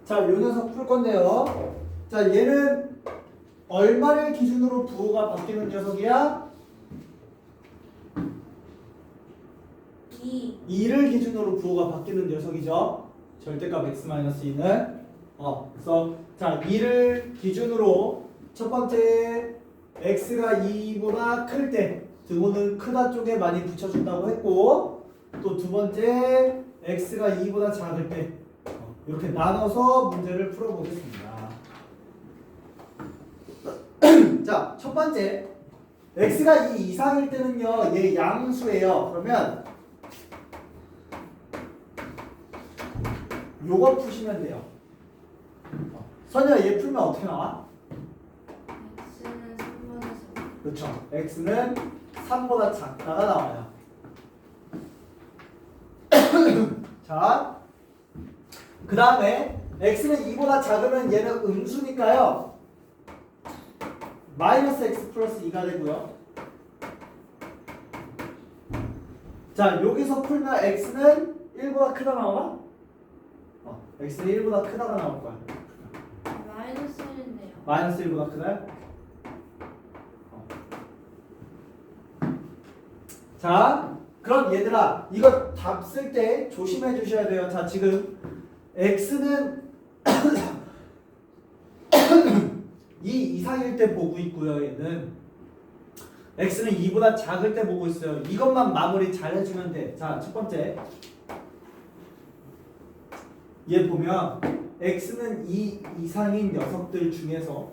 자, 요 녀석 풀 건데요. 자, 얘는 얼마를 기준으로 부호가 바뀌는 녀석이야?
2.
2를 기준으로 부호가 바뀌는 녀석이죠. 절대값 x-2는. 그래서 자, 2를 기준으로 첫 번째 x가 2보다 클 때 등호는 크다 쪽에 많이 붙여준다고 했고, 또 두 번째 x가 2보다 작을 때 이렇게 나눠서 문제를 풀어보겠습니다. 자, 첫 번째 x가 2 이상일 때는요, 얘 양수예요. 그러면 요거 푸시면 돼요. 선이야, 얘 풀면 어떻게 나와?
x는 3번에서
그렇죠. x는 3보다 작다가 나와요. 자, 그 다음에 x는 2보다 작으면 얘는 음수니까요. 마이너스 x 플러스 2가 되고요. 자, 여기서 풀면 x는 1보다 크다 나오나? x는 1보다 크다가 나올 거야.
마이너스 1인데요.
마이너스 1보다 크다요? 자, 그럼 얘들아, 이거 답 쓸 때 조심해 주셔야 돼요. 자, 지금 x는 2 이상일 때 보고 있고요. 얘는 x는 2보다 작을 때 보고 있어요. 이것만 마무리 잘 해주면 돼. 자, 첫 번째 얘 보면 x는 2 이상인 녀석들 중에서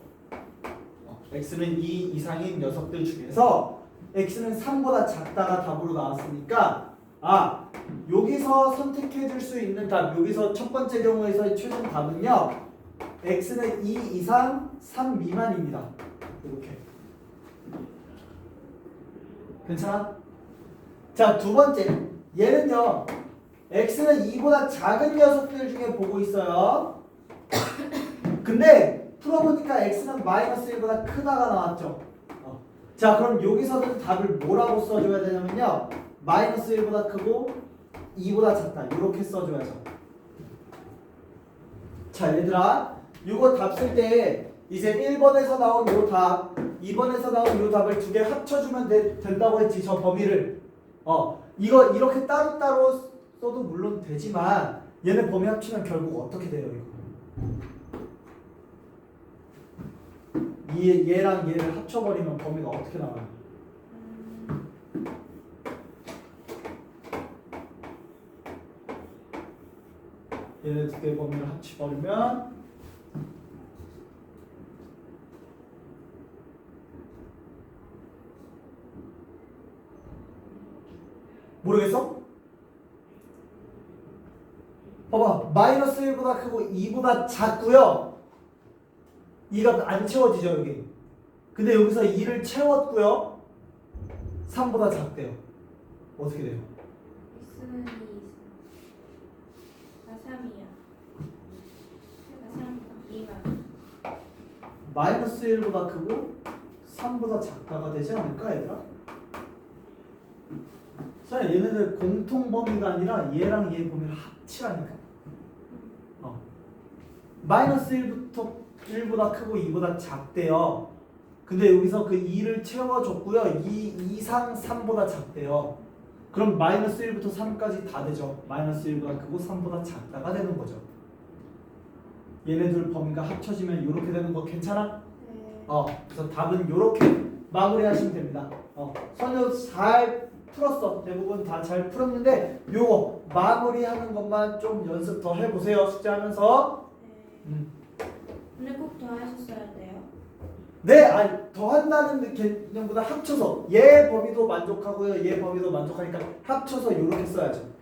x는 2 이상인 녀석들 중에서 x는 3보다 작다가 답으로 나왔으니까 여기서 선택해 줄 수 있는 답, 여기서 첫 번째 경우에서의 최종 답은요, x는 2 이상 3 미만입니다. 이렇게. 괜찮아? 자, 두 번째 얘는요, x는 2보다 작은 녀석들 중에 보고 있어요. 근데 풀어보니까 x는 마이너스 1보다 크다가 나왔죠. 자, 그럼 여기서는 답을 뭐라고 써줘야 되냐면요, 마이너스 1보다 크고 2보다 작다 이렇게 써줘야죠. 자, 얘들아, 이거 답 쓸 때 이제 1번에서 나온 요 답, 2번에서 나온 요 답을 두 개 합쳐주면 된다고 했지. 저 범위를 이거 이렇게 따로따로 써도 물론 되지만 얘네 범위 합치면 결국 어떻게 돼요? 이거 얘랑 얘를 합쳐버리면 범위가 어떻게 나와요? 얘네 두 개 범위를 합쳐버리면 모르겠어? 봐봐, 마이너스 1보다 크고 2보다 작고요. 2가 안 채워지죠 여기. 근데 여기서 2를 채웠고요. 3보다 작대요. 어떻게 돼요?
x는 2 이상. 3이야. 3 2만.
마이너스 1보다 크고 3보다 작다가 되지 않을까 얘들아? 자, 얘네들 공통 범위가 아니라 얘랑 얘 범위를 합치라니까. 마이너스 1보다 크고 2보다 작대요. 근데 여기서 그 2를 채워줬고요. 2 이상 3보다 작대요. 그럼 마이너스 1부터 3까지 다 되죠. 마이너스 1보다 크고 3보다 작다가 되는 거죠. 얘네들 범위가 합쳐지면 이렇게 되는 거 괜찮아?
네.
그래서 답은 이렇게 마무리하시면 됩니다. 선생님 잘 풀었어. 대부분 다 잘 풀었는데 요거 마무리하는 것만 좀 연습 더 해보세요. 숙제하면서.
네. 근데 꼭 더 하셨어야 돼요.
네, 아니 더 한다는 개념보다 합쳐서 얘 범위도 만족하고요. 얘 범위도 만족하니까 합쳐서 이렇게 써야죠.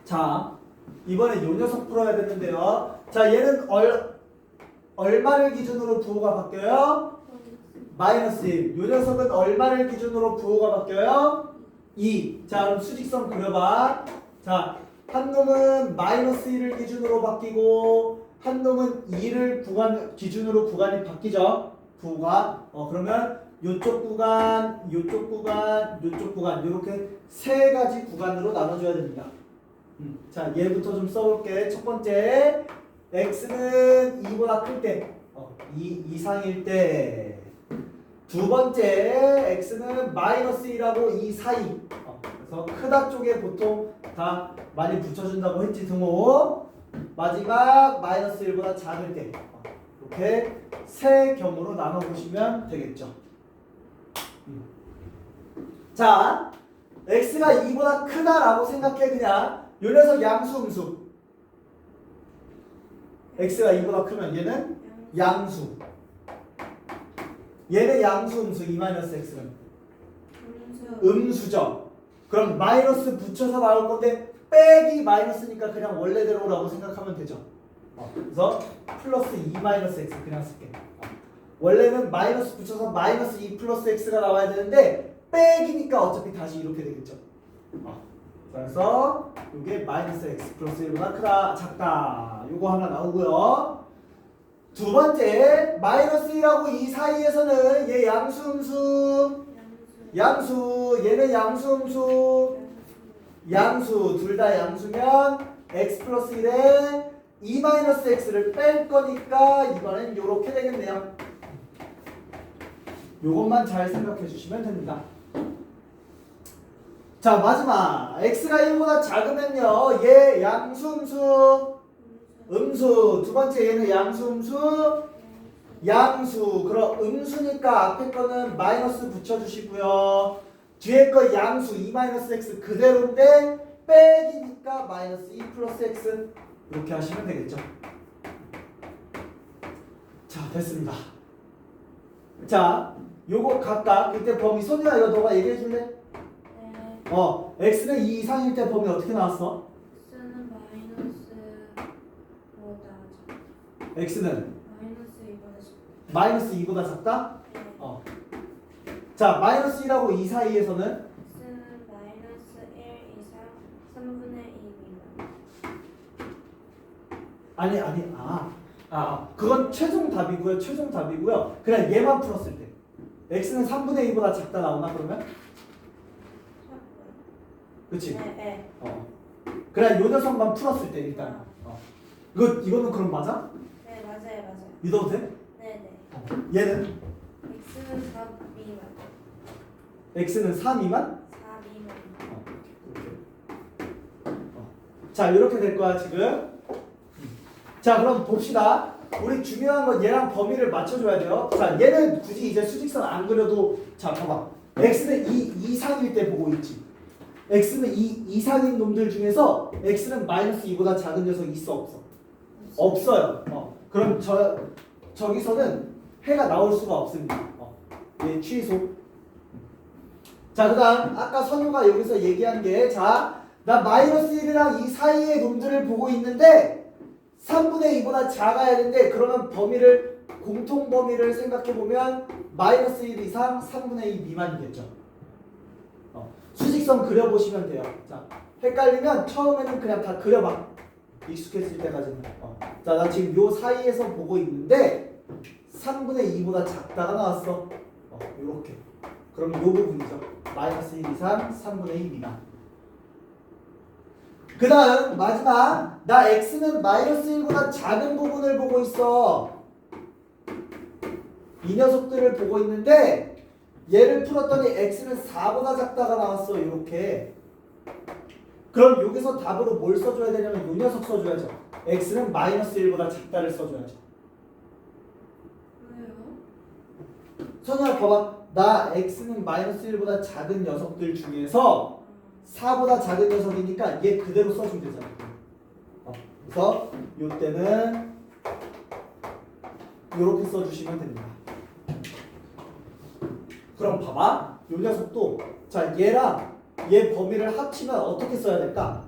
자, 이번에 요 녀석 풀어야 되는데요. 자, 얘는 얼마를 기준으로 부호가 바뀌어요? 마이너스 1. 요 녀석은 얼마를 기준으로 부호가 바뀌어요? 2. 자, 그럼 수직선 그려봐. 자, 한 놈은 마이너스 1을 기준으로 바뀌고 한 놈은 2를 기준으로 구간이 바뀌죠. 부호가. 그러면 요쪽 구간, 요쪽 구간, 요쪽 구간 이렇게 세 가지 구간으로 나눠줘야 됩니다. 자, 얘부터 좀 써볼게. 첫 번째, x는 2보다 클 때, 2 이상일 때. 두 번째, x는 마이너스 1하고 2 사이. 그래서 크다 쪽에 보통 다 많이 붙여준다고 했지, 등호. 마지막, 마이너스 1보다 작을 때. 이렇게 세 경우로 나눠보시면 되겠죠. 자, x가 2보다 크다라고 생각해, 그냥. 요 녀석 양수 음수. x가 2보다 크면 얘는 양수. 얘는 양수 음수 2-x는 음수죠. 그럼 마이너스 붙여서 나올 건데 빼기 마이너스니까 그냥 원래대로라고 생각하면 되죠. 그래서 플러스 2-x 그냥 쓸게. 원래는 마이너스 붙여서 마이너스 2 플러스 x가 나와야 되는데 빼기니까 어차피 다시 이렇게 되겠죠. 그래서 이게 마이너스 x 플러스 1보다 크다, 작다. 요거 하나 나오고요. 두 번째, 마이너스 1하고 2 사이에서는 얘 양수 음수, 양수, 얘는 양수 음수, 양수, 둘 다 양수면 x 플러스 1에 2 마이너스 x를 뺄 거니까 이번엔 요렇게 되겠네요. 요것만 잘 생각해 주시면 됩니다. 자, 마지막 x가 1보다 작으면요 얘 양수 음수 음수. 두 번째 얘는 양수 음수 양수. 그럼 음수니까 앞에 거는 마이너스 붙여주시고요. 뒤에 거 양수 2-x 그대로인데 빼기니까 마이너스 2 플러스 x 이렇게 하시면 되겠죠. 자, 됐습니다. 자, 요거 각각 그때 범위 손이야 이거 너가 얘기해 줄래? x는 2 이상일 때 범위 어떻게 나왔어?
x는 마이너스보다
x는
마이너스 2보다 작다.
마이너스 2보다 작다?
네.
자, 마이너스 1하고 2 사이에서는
x는 마이너스 1 이상 3분의 2 미만.
그건 최종 답이고요. 그냥 얘만 풀었을 때 x는 3분의 2보다 작다 나오나 그러면? 그치?
네.
그냥 요 녀석만 풀었을 때 일단 이거는 그럼 맞아?
네, 맞아요.
믿어도 돼?
네.
얘는
x는 4 미만.
x는 4 미만?
4 미만.
자, 이렇게 될 거야 지금. 자, 그럼 봅시다. 우리 중요한 건 얘랑 범위를 맞춰줘야 돼요. 자, 얘는 굳이 이제 수직선 안 그려도, 자, 봐봐. x는 2 이상일 때 보고 있지. x는 2 이상인 놈들 중에서 x는 마이너스 2보다 작은 녀석 있어 없어? 없어요. 그럼 저기서는 해가 나올 수가 없습니다. 얘 취소. 자, 그 다음 아까 선우가 여기서 얘기한 게, 자, 나 마이너스 1이랑 2 사이의 놈들을 보고 있는데 3분의 2보다 작아야 되는데, 그러면 범위를, 공통 범위를 생각해보면 마이너스 1 이상 3분의 2 미만이겠죠. 수직선 그려보시면 돼요. 자, 헷갈리면 처음에는 그냥 다 그려봐. 익숙해질 때까지는. 자, 나 지금 요 사이에서 보고 있는데 3분의 2보다 작다가 나왔어. 요렇게. 그럼 요 부분이죠. 마이너스 1 이상 3분의 2 미만. 그 다음 마지막, 나 x는 마이너스 1보다 작은 부분을 보고 있어. 이 녀석들을 보고 있는데 얘를 풀었더니 x는 4보다 작다가 나왔어. 이렇게. 그럼 여기서 답으로 뭘 써줘야 되냐면 이 녀석 써줘야죠. x는 마이너스 1보다 작다를 써줘야죠.
왜요?
선우야 봐봐. 나 x는 마이너스 1보다 작은 녀석들 중에서 4보다 작은 녀석이니까 얘 그대로 써주면 되잖아. 그래서 이때는 이렇게 써주시면 됩니다. 그럼 봐봐. 이 녀석도 자 얘랑 얘 범위를 합치면 어떻게 써야 될까?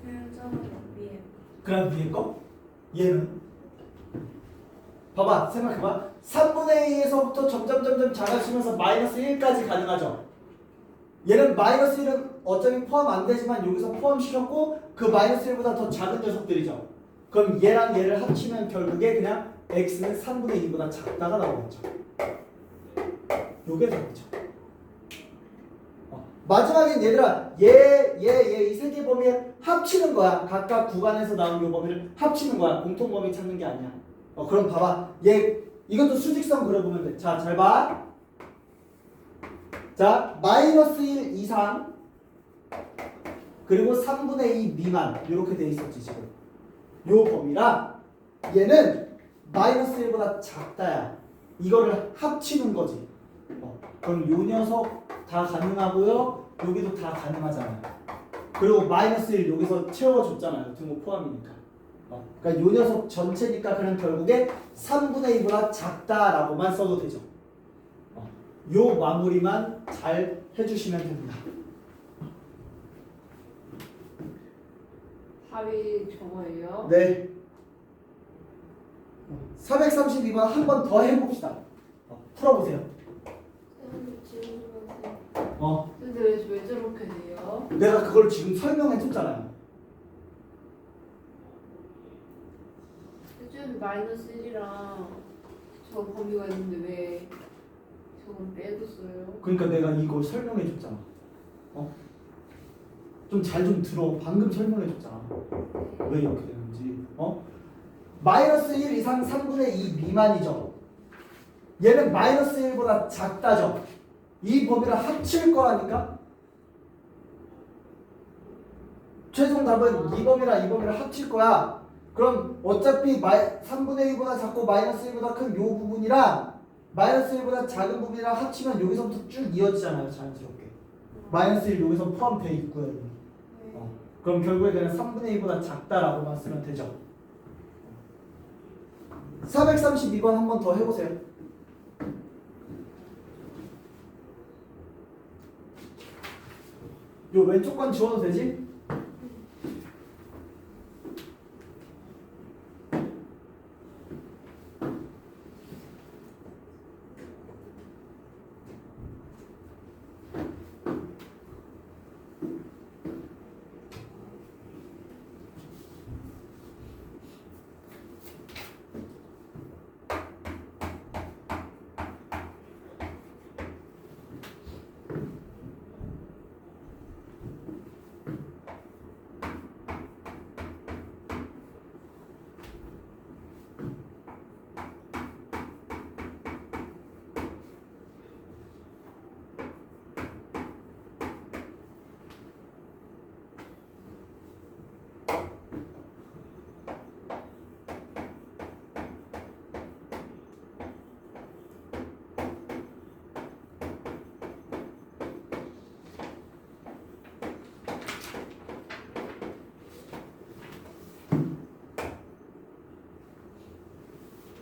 그냥 저는 위에.
그냥 위에 거? 얘는? 봐봐 생각해봐. 3분의 2에서부터 점점 작아지면서 마이너스 1까지 가능하죠. 얘는 마이너스 1은 어차피 포함 안 되지만 여기서 포함시켰고 그 마이너스 1보다 더 작은 녀석들이죠. 그럼 얘랑 얘를 합치면 결국에 그냥 x는 3분의 2보다 작다가 나오겠죠. 요게 되겠죠. 마지막엔 얘들아 얘 이 세 개 범위에 합치는 거야. 각각 구간에서 나온 요 범위를 합치는 거야. 공통 범위 찾는 게 아니야. 그럼 봐봐. 얘 이것도 수직선 그려보면 돼. 자, 잘 봐. 자, 마이너스 1 이상 그리고 3분의 2 미만 이렇게 돼 있었지 지금. 요 범위랑 얘는 마이너스 1보다 작다야. 이거를 합치는 거지. 그럼 요 녀석 다 가능하고요. 여기도 다 가능하잖아요. 그리고 마이너스 1 여기서 채워줬잖아요. 등호 포함이니까. 그러니까 요 녀석 전체니까 그냥 결국에 3분의 2보다 작다라고만 써도 되죠. 요 마무리만 잘 해주시면 됩니다.
답이 저거예요?
네. 432번 한 번 더 해봅시다. 풀어보세요.
선생님 지금 보세요.
근데 왜 저렇게 돼요?
내가 그걸 지금 설명해줬잖아요.
요즘 마이너스 1이랑 저 범위가 있는데 왜 저건 빼줬어요?
그러니까 내가 이거 설명해줬잖아. 좀 잘 좀 들어. 방금 설명해줬잖아. 왜 이렇게 되는지. 마이너스 1 이상 3분의 2 미만이죠. 얘는 마이너스 1보다 작다죠. 이 범위를 합칠 거라니까. 최종 답은 이 범위랑 이 범위를 합칠 거야. 그럼 어차피 3분의 2보다 작고 마이너스 1보다 큰 요 부분이랑 마이너스 1보다 작은 부분이랑 합치면 여기서부터 쭉 이어지잖아요. 자연스럽게. 마이너스 1 여기서 포함되어 있고요. 그럼 결국에 그냥 3분의 2보다 작다라고만 쓰면 되죠. 432번 한 번 더 해보세요. 요 왼쪽 건 지워도 되지?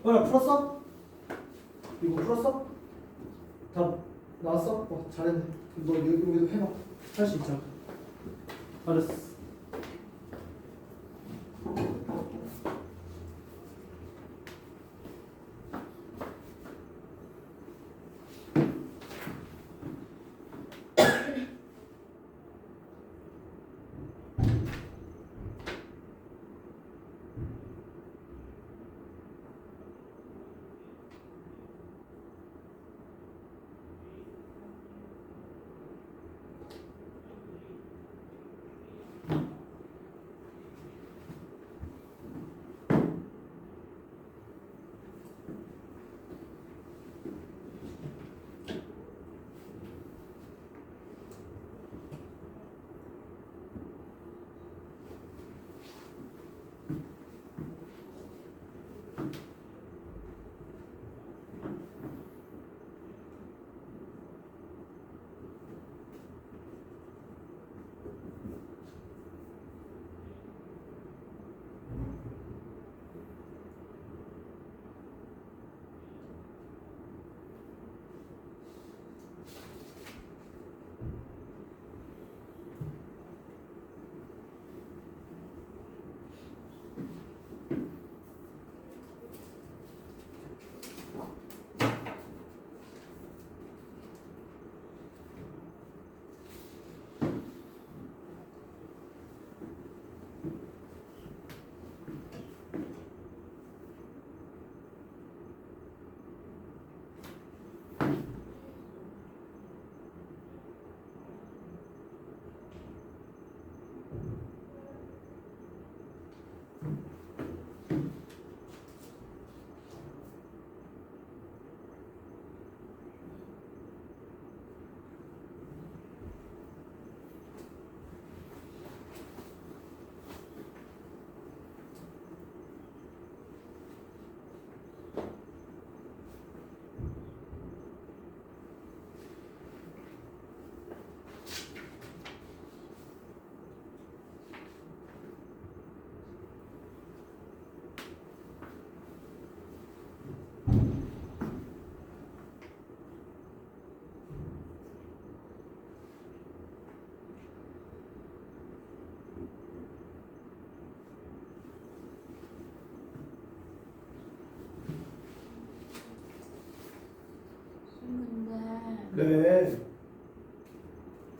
풀었어? 이거 풀었어? 다 나왔어? 잘했네. 너 여기도 해봐. 할 수 있잖아. 알았어.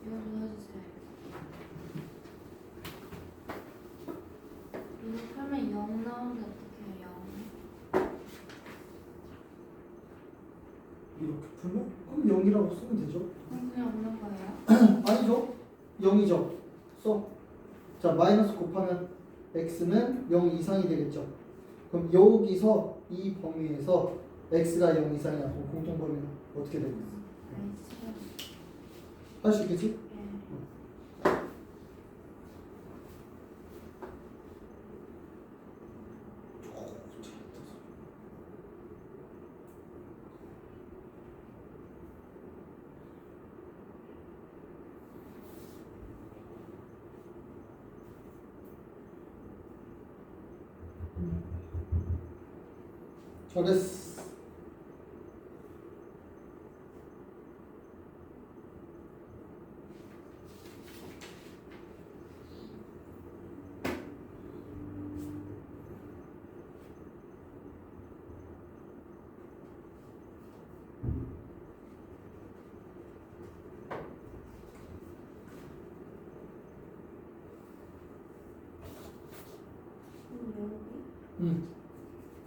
이거 좀 해주세요. 이거 하면 0 나오는데 어떻게 해요?
이렇게 풀면 그럼 0이라고 쓰면 되죠.
그냥 없는 거예요?
아니죠. 0이죠. 써. 자, 마이너스 곱하면 x는 0 이상이 되겠죠. 그럼 여기서 이 범위에서 x가 0 이상이야. 그럼 공통 범위는 어떻게 되겠어? 할 수 있겠지? 잘했어.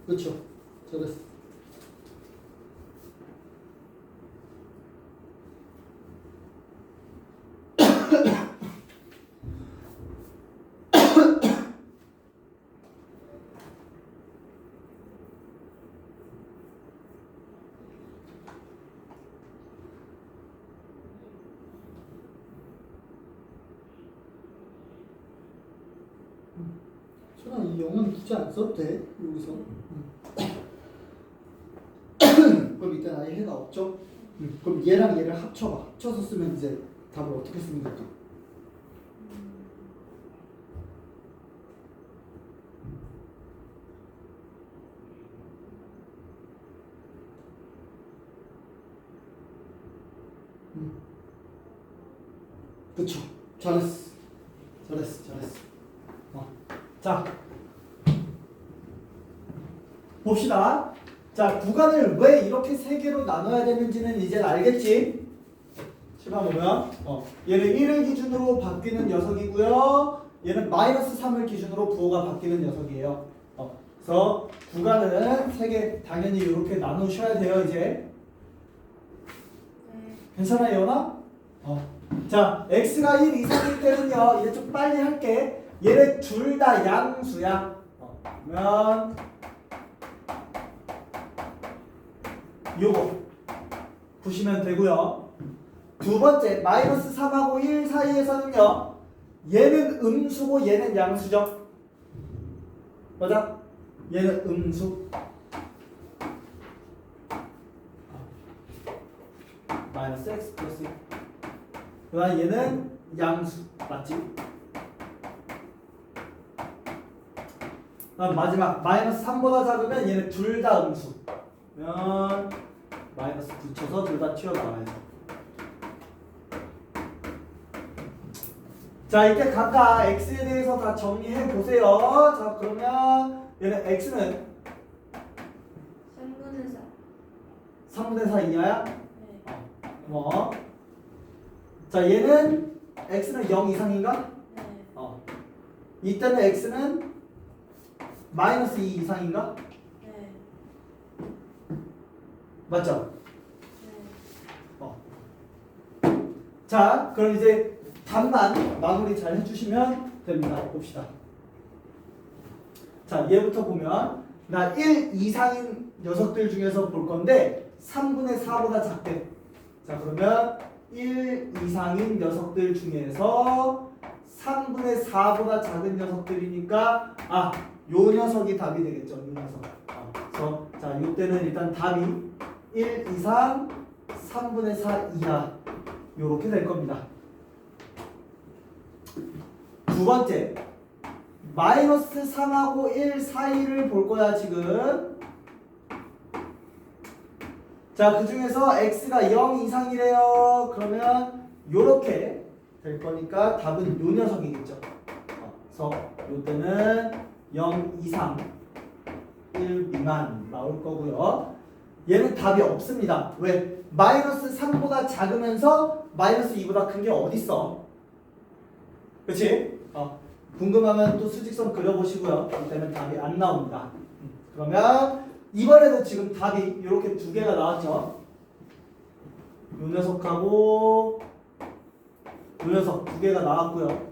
그렇죠. 잘했어. 소나 이 영은 굳이 안 써도 돼 여기서. 그럼 이때 아예 해가 없죠? 그럼 얘랑 얘를 합쳐봐. 합쳐서 쓰면 이제 답을 어떻게 쓰는 거죠? 그쵸. 잘했어. 잘했어. 잘했어.
자, 봅시다. 자, 구간을 왜 이렇게 세 개로 나눠야 되는지는 이제 알겠지? 시간 보면 얘는 1을 기준으로 바뀌는 녀석이고요. 얘는 마이너스 3을 기준으로 부호가 바뀌는 녀석이에요. 그래서 구간은 세 개 당연히 이렇게 나누셔야 돼요. 이제 괜찮아요, 예원아? 자, x가 1 이상일 때는요. 이제 좀 빨리 할게. 얘네 둘 다 양수야. 그러면 요거 보시면 되고요. 두 번째 마이너스 3하고 1 사이에서는요. 얘는 음수고 얘는 양수죠. 맞아? 얘는 음수. 마이너스 x 플러스 1. 그다음 얘는 양수. 맞지? 그다음 마지막 마이너스 3보다 작으면 얘는 둘 다 음수. 그러면 마이너스 붙여서 둘 다 튀어나와야죠. 자, 이때 각각 x에 대해서 다 정리해 보세요. 자, 그러면 얘는 x는
3분의 4.
3분의 4 이하야?
네.
뭐? 자, 얘는 x는 0 이상인가?
네.
이때는 x는 마이너스 2 이상인가?
네.
맞죠?
네.
자, 그럼 이제 답만 마무리 잘 해주시면 됩니다. 봅시다. 자, 얘부터 보면 나 1 이상인 녀석들 중에서 볼 건데 3분의 4보다 작대. 자, 그러면 1 이상인 녀석들 중에서 3분의 4보다 작은 녀석들이니까 요 녀석이 답이 되겠죠. 요 녀석. 그래서 자, 요때는 일단 답이 1 이상 3분의 4 이하 요렇게 될 겁니다. 두 번째 마이너스 3하고 1 사이를 볼 거야 지금. 자, 그 중에서 x가 0 이상이래요. 그러면 요렇게 될 거니까 답은 요 녀석이겠죠. 그래서 요때는 0 이상 1 미만 나올 거고요. 얘는 답이 없습니다. 왜? 마이너스 3보다 작으면서 마이너스 2보다 큰 게 어딨어? 그치? 궁금하면 또 수직선 그려보시고요. 그때는 답이 안 나옵니다. 그러면 이번에도 지금 답이 이렇게 두 개가 나왔죠. 요 녀석하고 요 녀석 두 개가 나왔고요.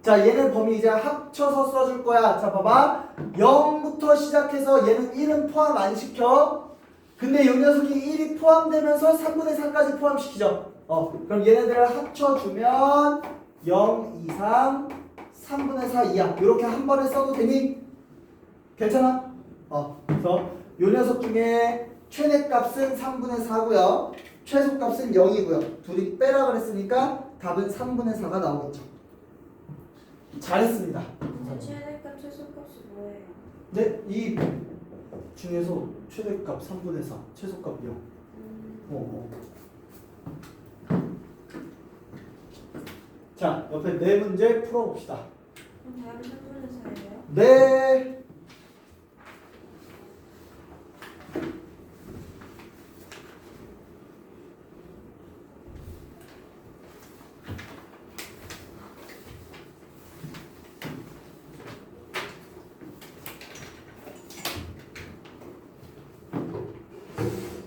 자, 얘는 범위 이제 합쳐서 써줄 거야. 자, 봐봐. 0부터 시작해서 얘는 1은 포함 안 시켜. 근데 요 녀석이 1이 포함되면서 3분의 4까지 포함시키죠. 그럼 얘네들을 합쳐주면 0, 2, 3, 3분의 4, 2야. 이렇게 한 번에 써도 되니? 괜찮아? 그래서 요 녀석 중에 최대값은 3분의 4고요. 최소값은 0이고요. 둘이 빼라 그랬으니까 답은 3분의 4가 나오겠죠. 잘했습니다.
근데 최대값 최소값이 뭐예요?
네, 이 중에서 최대값 3분의 4, 최소값 0. 자, 옆에 네 문제 풀어봅시다.
그럼 답이 3분의 4예요?
네.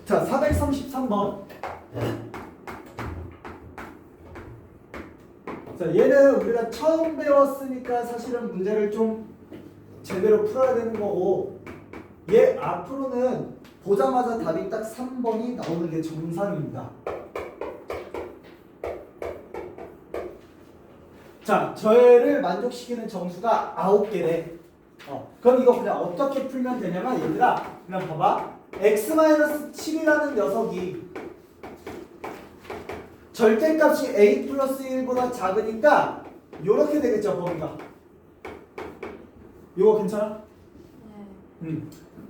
자, 433번. 자, 얘는 우리가 처음 배웠으니까 사실은 문제를 좀 제대로 풀어야 되는 거고, 얘 앞으로는 보자마자 답이 딱 3번이 나오는 게 정상입니다. 자, 저를 만족시키는 정수가 9개래. 그럼 이거 그냥 어떻게 풀면 되냐면, 얘들아, 그냥 봐봐. x-7이라는 녀석이 절대값이 a 플러스 1보다 작으니까 요렇게 되겠죠, 범위가. 요거 괜찮아?
네.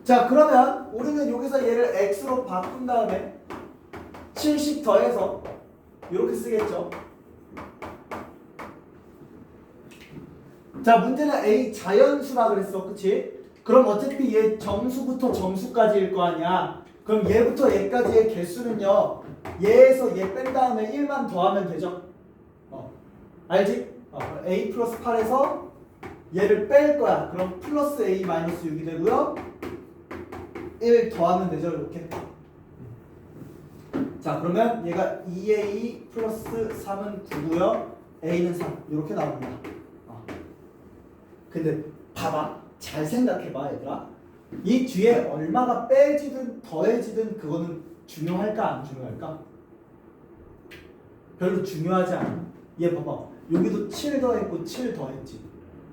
자, 그러면 우리는 여기서 얘를 x로 바꾼 다음에 7씩 더해서 요렇게 쓰겠죠. 자, 문제는 a 자연수라 그랬어, 그치? 그럼 어차피 얘 정수부터 정수까지일 거 아니야. 그럼 얘부터 얘까지의 개수는요, 얘에서 얘 뺀 다음에 1만 더하면 되죠. 알지? a 플러스 8에서 얘를 뺄 거야. 그럼 플러스 a 마이너스 6이 되고요. 1 더하면 되죠, 이렇게. 자, 그러면 얘가 2a 플러스 3은 9고요. a는 3. 이렇게 나옵니다. 근데 봐봐. 잘 생각해봐, 얘들아. 이 뒤에 얼마가 빼지든 더해지든 그거는 중요할까 안 중요할까? 별로 중요하지 않아. 얘 봐봐. 여기도 7 더했고 7 더했지.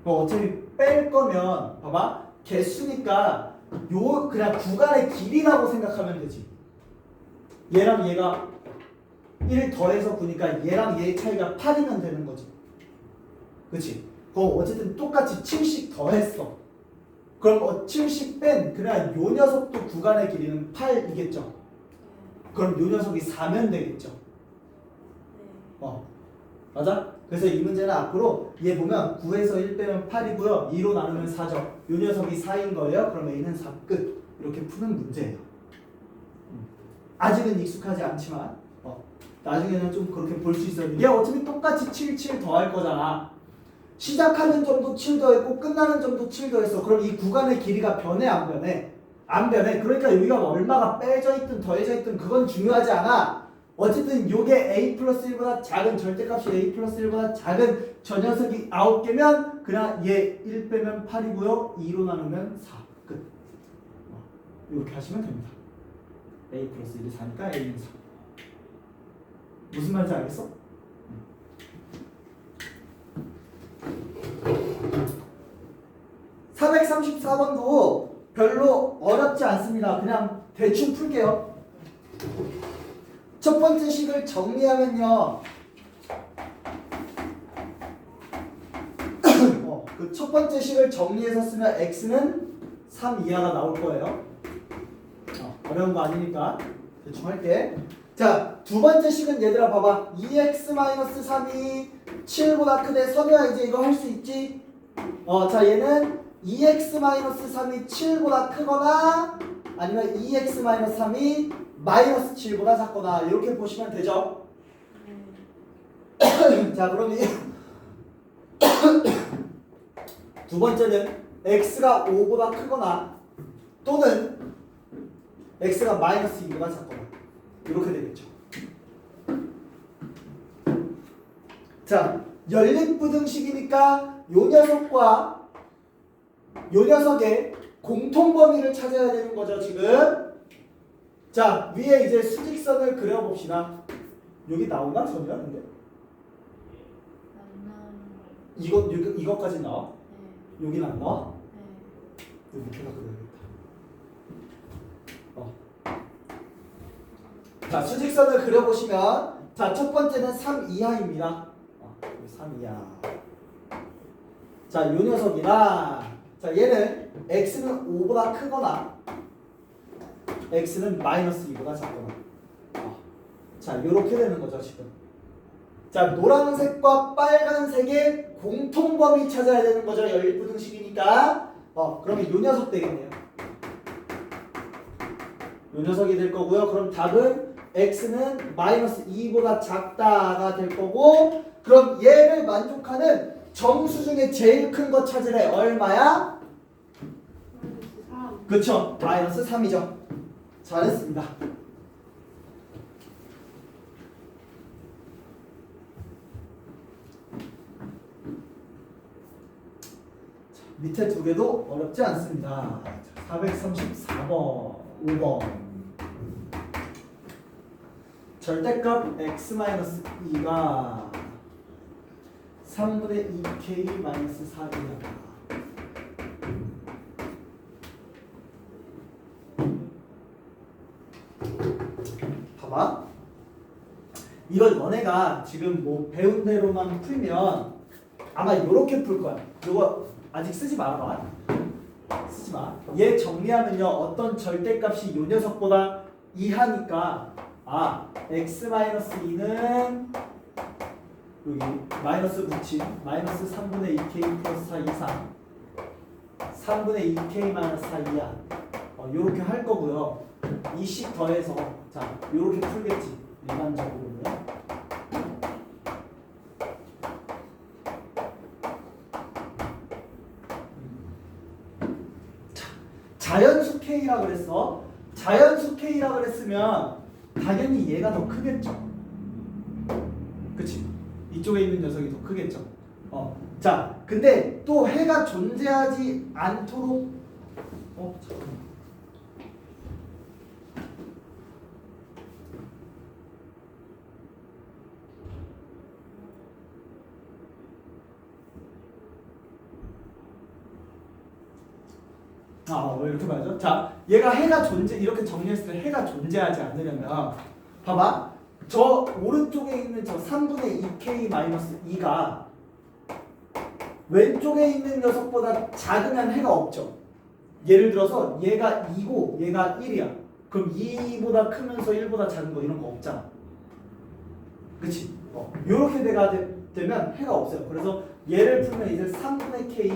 그럼 어차피 뺄 거면 봐봐. 개수니까 요 그냥 구간의 길이라고 생각하면 되지. 얘랑 얘가 1 더해서 9니까 얘랑 얘의 차이가 8이면 되는 거지. 그치? 그거 어쨌든 똑같이 7씩 더했어. 그럼 7씩 뺀 그냥 요 녀석도 구간의 길이는 8이겠죠. 그럼 요 녀석이 4면 되겠죠. 맞아? 그래서 이 문제는 앞으로 얘 보면 9에서 1 빼면 8이고요. 2로 나누면 4죠. 요 녀석이 4인 거예요. 그럼 A는 4 끝. 이렇게 푸는 문제예요. 아직은 익숙하지 않지만 나중에는 좀 그렇게 볼 수 있어요. 얘 어차피 똑같이 7, 7 더할 거잖아. 시작하는 점도 7 더했고 끝나는 점도 7 더했어. 그럼 이 구간의 길이가 변해 안 변해? 안 변해. 그러니까 여기가 얼마가 빼져 있든 더해져 있든 그건 중요하지 않아. 어쨌든 요게 a 플러스 1보다 작은 절대값이 a 플러스 1보다 작은 저 녀석이 9개면 그냥 얘 1 빼면 8이고요. 2로 나누면 4 끝. 이렇게 하시면 됩니다. a 플러스 1이 4니까 a는 4. 무슨 말인지 알겠어? 434번도 별로 어렵지 않습니다. 그냥 대충 풀게요. 첫 번째 식을 정리하면요. 그 첫 번째 식을 정리해서 쓰면 x는 3 이하가 나올 거예요. 어려운 거 아니니까 대충 할게. 자, 두 번째 식은 얘들아 봐봐. 2x-3이 7보다 크대. 선우야 이제 이거 할 수 있지? 자, 얘는 2x-3이 7보다 크거나 아니면 2x-3이
마이너스 7보다 작거나 이렇게 보시면 되죠. 자, 그럼 두 번째는 x가 5보다 크거나 또는 x가 마이너스 2보다 작거나 이렇게 되겠죠. 자, 연립부등식이니까 요 녀석과 요 녀석의 공통범위를 찾아야 되는 거죠, 지금. 자, 위에 이제 수직선을 그려봅시다. 여기 나오나? 전이야, 근데?
안 나오는 거.
이거까지 나와?
네.
여기는 안 나와?
네.
여기 밑에다 그려야겠다. 자, 수직선을 그려보시면, 자, 첫 번째는 3 이하입니다. 3 이하. 자, 요 녀석이나, 자, 얘는 x는 5보다 크거나, x는 마이너스 2보다 작거나. 자, 요렇게 되는 거죠, 지금. 자, 노란색과 빨간색의 공통범위 찾아야 되는 거죠, 연립부등식이니까. 그러면 요 녀석 되겠네요. 요 녀석이 될 거고요. 그럼 답은 x는 마이너스 2보다 작다가 될 거고, 그럼 얘를 만족하는 정수 중에 제일 큰 거 찾으래. 얼마야?
마이너스 3.
그쵸, 마이너스 3이죠. 잘했습니다. 밑에 두 개도 어렵지 않습니다. 434번, 5번. 절대값 x-2가 3분의 2k-4이야. 봐봐. 이거 너네가 지금 뭐 배운 대로만 풀면 아마 이렇게 풀 거야. 이거 아직 쓰지 말아봐. 쓰지 마. 얘 정리하면요, 어떤 절대값이 요 녀석보다 이하니까 x-2는 여기 마이너스 붙임 마이너스 3분의 2k 플러스 4 이상 3분의 2k 마이너스 4 이하 요렇게 할 거고요. 이식 더해서 자 요렇게 풀겠지 일반적으로는. 자연수 K라 그랬어. 자연수 K라 그랬으면 당연히 얘가 더 크겠죠. 그치? 이쪽에 있는 녀석이 더 크겠죠. 자, 근데 또 해가 존재하지 않도록 잠깐만. 왜 이렇게 말하죠? 자, 얘가 해가 이렇게 정리했을 때 해가 존재하지 않으려면 봐봐. 저 오른쪽에 있는 저 3분의 2k-2가 왼쪽에 있는 녀석보다 작으면 해가 없죠. 예를 들어서 얘가 2고 얘가 1이야. 그럼 2보다 크면서 1보다 작은 거 이런 거 없잖아. 그치? 요렇게 되면 해가 없어요. 그래서 얘를 풀면 이제 3분의 k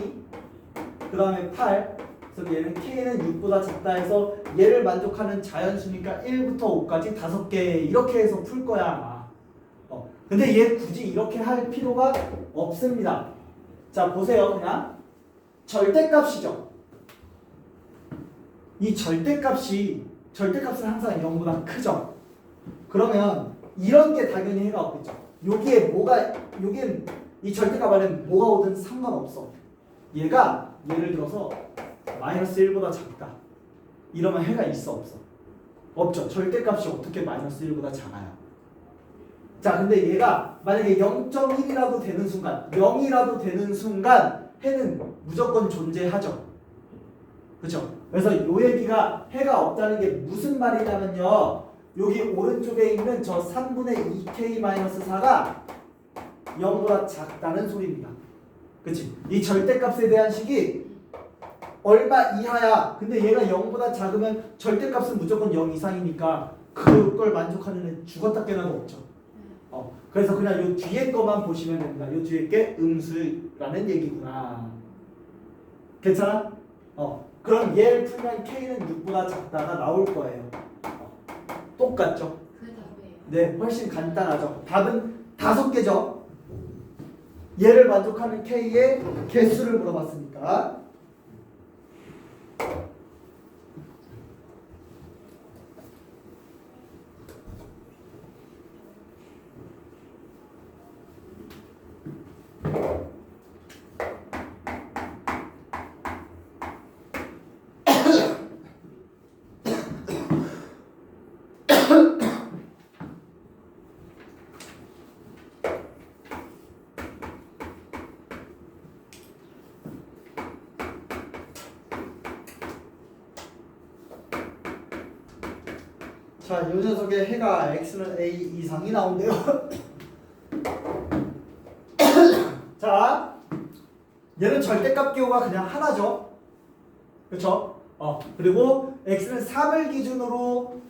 그 다음에 8 그래서 얘는 k는 6보다 작다 해서 얘를 만족하는 자연수니까 1부터 5까지 5개 이렇게 해서 풀 거야. 근데 얘 굳이 이렇게 할 필요가 없습니다. 자, 보세요. 그냥 절대값이죠. 이 절대값은 항상 0보다 크죠. 그러면 이런 게 당연히 해가 없겠죠. 여기엔 이 절대값 안에 뭐가 오든 상관없어. 얘가 예를 들어서 마이너스 1보다 작다. 이러면 해가 있어 없어? 없죠. 절대값이 어떻게 마이너스 1보다 작아요? 자, 근데 얘가 만약에 0.1이라도 되는 순간 0이라도 되는 순간 해는 무조건 존재하죠. 그렇죠? 그래서 이 얘기가 해가 없다는 게 무슨 말이냐면요, 여기 오른쪽에 있는 저 3분의 2k-4가 0보다 작다는 소리입니다. 그치? 이 절대값에 대한 식이 얼마 이하야. 근데 얘가 0보다 작으면 절대값은 무조건 0 이상이니까 그걸 만족하는 애 죽었다 깨나도 없죠. 그래서 그냥 요 뒤에 거만 보시면 됩니다. 요 뒤에 게 음수라는 얘기구나. 괜찮아? 그럼 얘를 풀면 k는 6보다 작다가 나올 거예요. 똑같죠?
그게 답이에요.
네, 훨씬 간단하죠. 답은 5개죠. 얘를 만족하는 K의 개수를 물어봤으니까. 자, 이 녀석의 해가 x는 a 이상이 나온대요. 자, 얘는 절대값 기호가 그냥 하나죠. 그렇죠? 그리고 x는 3을 기준으로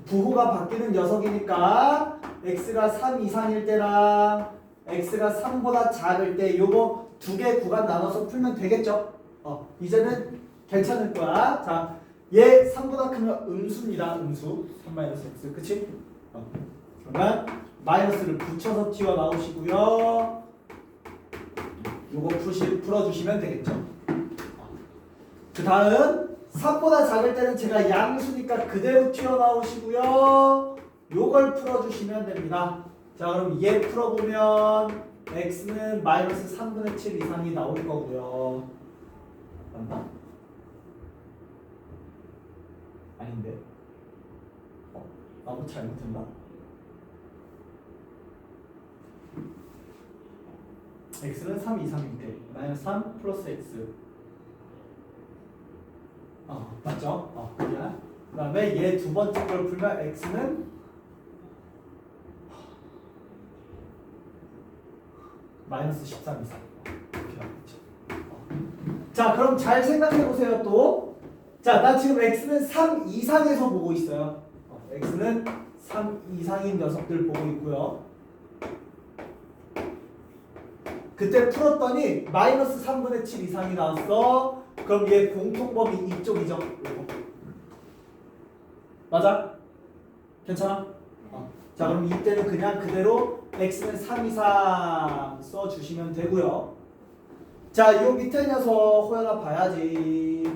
부호가 바뀌는 녀석이니까 x가 3 이상일 때랑 x가 3보다 작을 때 요거 2개 구간 나눠서 풀면 되겠죠? 이제는 괜찮을 거야. 자, 얘 3보다 크면 음수입니다. 음수. 3-x. 그치? 그러면 마이너스를 붙여서 튀어나오시고요. 요거 풀어주시면 되겠죠. 그 다음 3보다 작을 때는 제가 양수니까 그대로 튀어나오시고요. 요걸 풀어주시면 됩니다. 자, 그럼 얘 풀어보면 x는 마이너스 3분의 7 이상이 나올 거고요. 맞나? 아닌데. 나도 잘못했나? x는 3 이상일 때 마이너스 3 플러스 x. 맞죠? 그냥 그 다음에 얘 두 번째 걸 풀면 x는 마이너스 13 이상. 이렇게 나오겠죠. 자, 그럼 잘 생각해 보세요. 또 자, 나 지금 x는 3 이상에서 보고 있어요. x는 3 이상인 녀석들 보고 있고요. 그때 풀었더니 마이너스 3분의 7 이상이 나왔어. 그럼 얘 공통범위 이쪽이죠. 이거. 맞아? 괜찮아? 자, 그럼 이때는 그냥 그대로 x는 3 이상 써주시면 되고요. 자, 요 밑에 녀석 호연아 봐야지.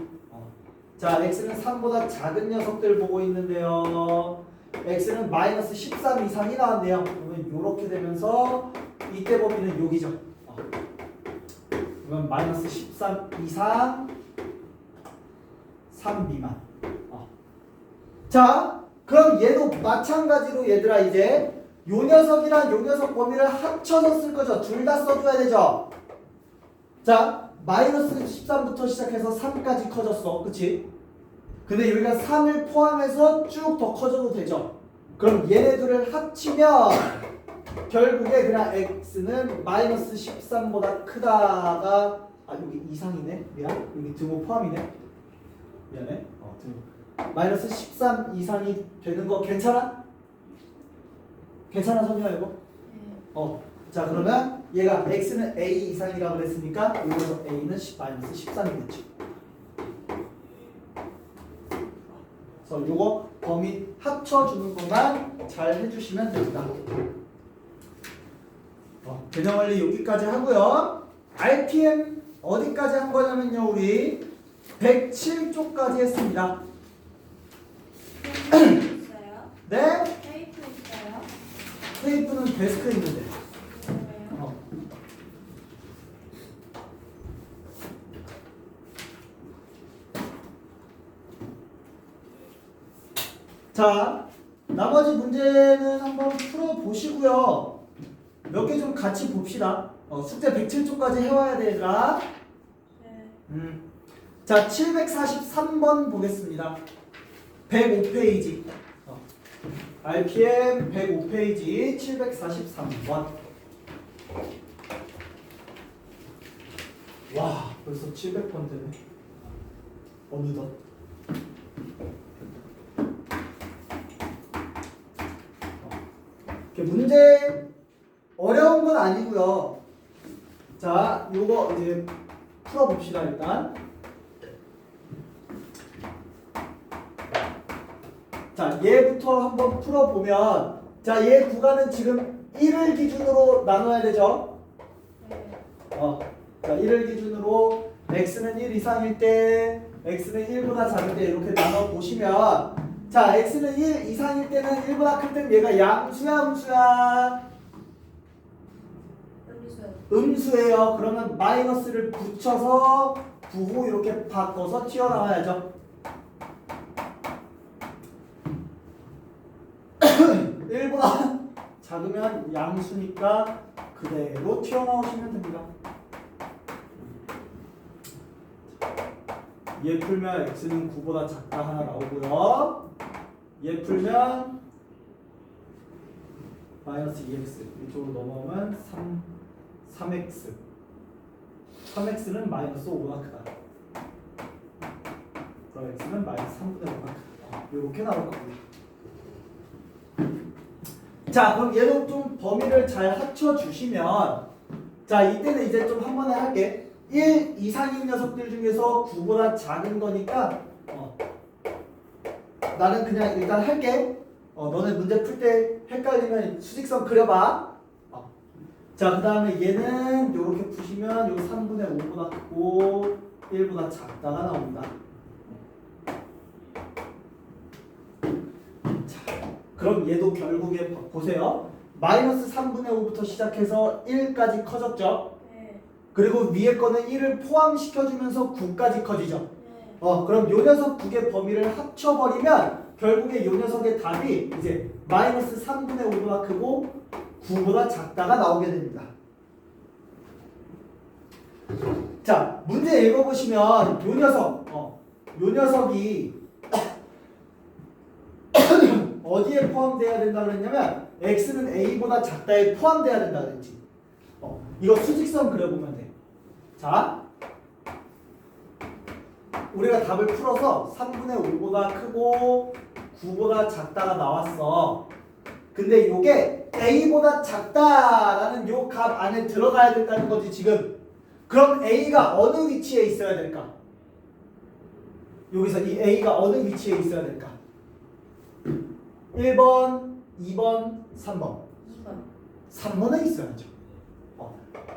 자, x는 3보다 작은 녀석들 보고 있는데요. x는 마이너스 13 이상이 나왔네요. 그러면 요렇게 되면서 이때 범위는 여기죠. 그러면 마이너스 13 이상 3 미만. 자, 그럼 얘도 마찬가지로 얘들아 이제 요 녀석이랑 요 녀석 범위를 합쳐서 쓸 거죠. 둘 다 써줘야 되죠. 자, 마이너스 13부터 시작해서 3까지 커졌어. 그치? 근데 여기가 3을 포함해서 쭉 더 커져도 되죠. 그럼 얘네들을 합치면 결국에 그냥 x는 마이너스 13보다 크다가 여기 이상이네. 미안. 여기 등호 포함이네. 미안해. 등호. 마이너스 13 이상이 되는 거 괜찮아? 괜찮아, 선유야 이거?
네.
자, 그러면 얘가 x는 a 이상이라고 그랬으니까 여기서 a는 마이너스 13이겠지. 그래서 요거 범위 합쳐주는 것만 잘 해주시면 됩니다. 개념 원리 여기까지 하고요. RPM 어디까지 한 거냐면요, 우리 107쪽까지 했습니다.
테이프 있어요?
네?
테이프 있어요?
테이프는 데스크에 있는데.
그래요?
자, 나머지 문제는 한번 풀어보시고요. 몇 개 좀 같이 봅시다. 숙제 107쪽까지 해와야 돼, 얘들아.
네.
자, 743번 보겠습니다. 105페이지. RPM 105페이지 743번. 와, 벌써 700번 되네. 어느덧. 문제 어려운 건 아니고요. 자, 요거 이제 풀어봅시다. 일단 자, 얘부터 한번 풀어보면 자, 얘 구간은 지금 1을 기준으로 나눠야 되죠.
네.
자, 1을 기준으로 x는 1 이상일 때, x는 1보다 작을 때 이렇게 나눠 보시면 자, x는 1 이상일 때는 1보다 클 때는 얘가 양수야, 음수야?
음수요.
음수예요. 그러면 마이너스를 붙여서 부호 이렇게 바꿔서 튀어나와야죠. 1보다 작으면 양수니까 그대로 튀어나오시면 됩니다. 얘 풀면 x는 9보다 작다 하나 나오고요. 얘 풀면 마이너스 2x 이쪽으로 넘어오면 3x 3x는 마이너스 5보다 크다. 그럼 x는 마이너스 3분의 5보다 크다. 이렇게 나올 겁니다. 자, 그럼 얘도 좀 범위를 잘 합쳐주시면 자, 이때는 이제 좀 한 번에 할게. 1 이상인 녀석들 중에서 9보다 작은 거니까 나는 그냥 일단 할게. 너네 문제 풀 때 헷갈리면 수직선 그려봐. 자, 그 다음에 얘는 이렇게 푸시면 요 3분의 5보다 크고 1보다 작다가 나옵니다. 자, 그럼 얘도 결국에 보세요. 마이너스 3분의 5부터 시작해서 1까지 커졌죠.
네.
그리고 위에 거는 1을 포함시켜주면서 9까지 커지죠.
네.
그럼 요 녀석 두 개 범위를 합쳐버리면 결국에 요 녀석의 답이 이제 마이너스 3분의 5보다 크고 9보다 작다가 나오게 됩니다. 자, 문제 읽어보시면 요 녀석, 요 녀석이 어디에 포함돼야 된다 그랬냐면 x는 a보다 작다에 포함돼야 된다 그랬지. 이거 수직선 그려보면 돼. 자, 우리가 답을 풀어서 3분의 5보다 크고 9보다 작다가 나왔어. 근데 요게 a보다 작다라는 요 값 안에 들어가야 된다는 거지 지금. 그럼 a가 어느 위치에 있어야 될까? 여기서 이 a가 어느 위치에 있어야 될까? 1번, 2번, 3번.
2번.
3번에 있어야죠.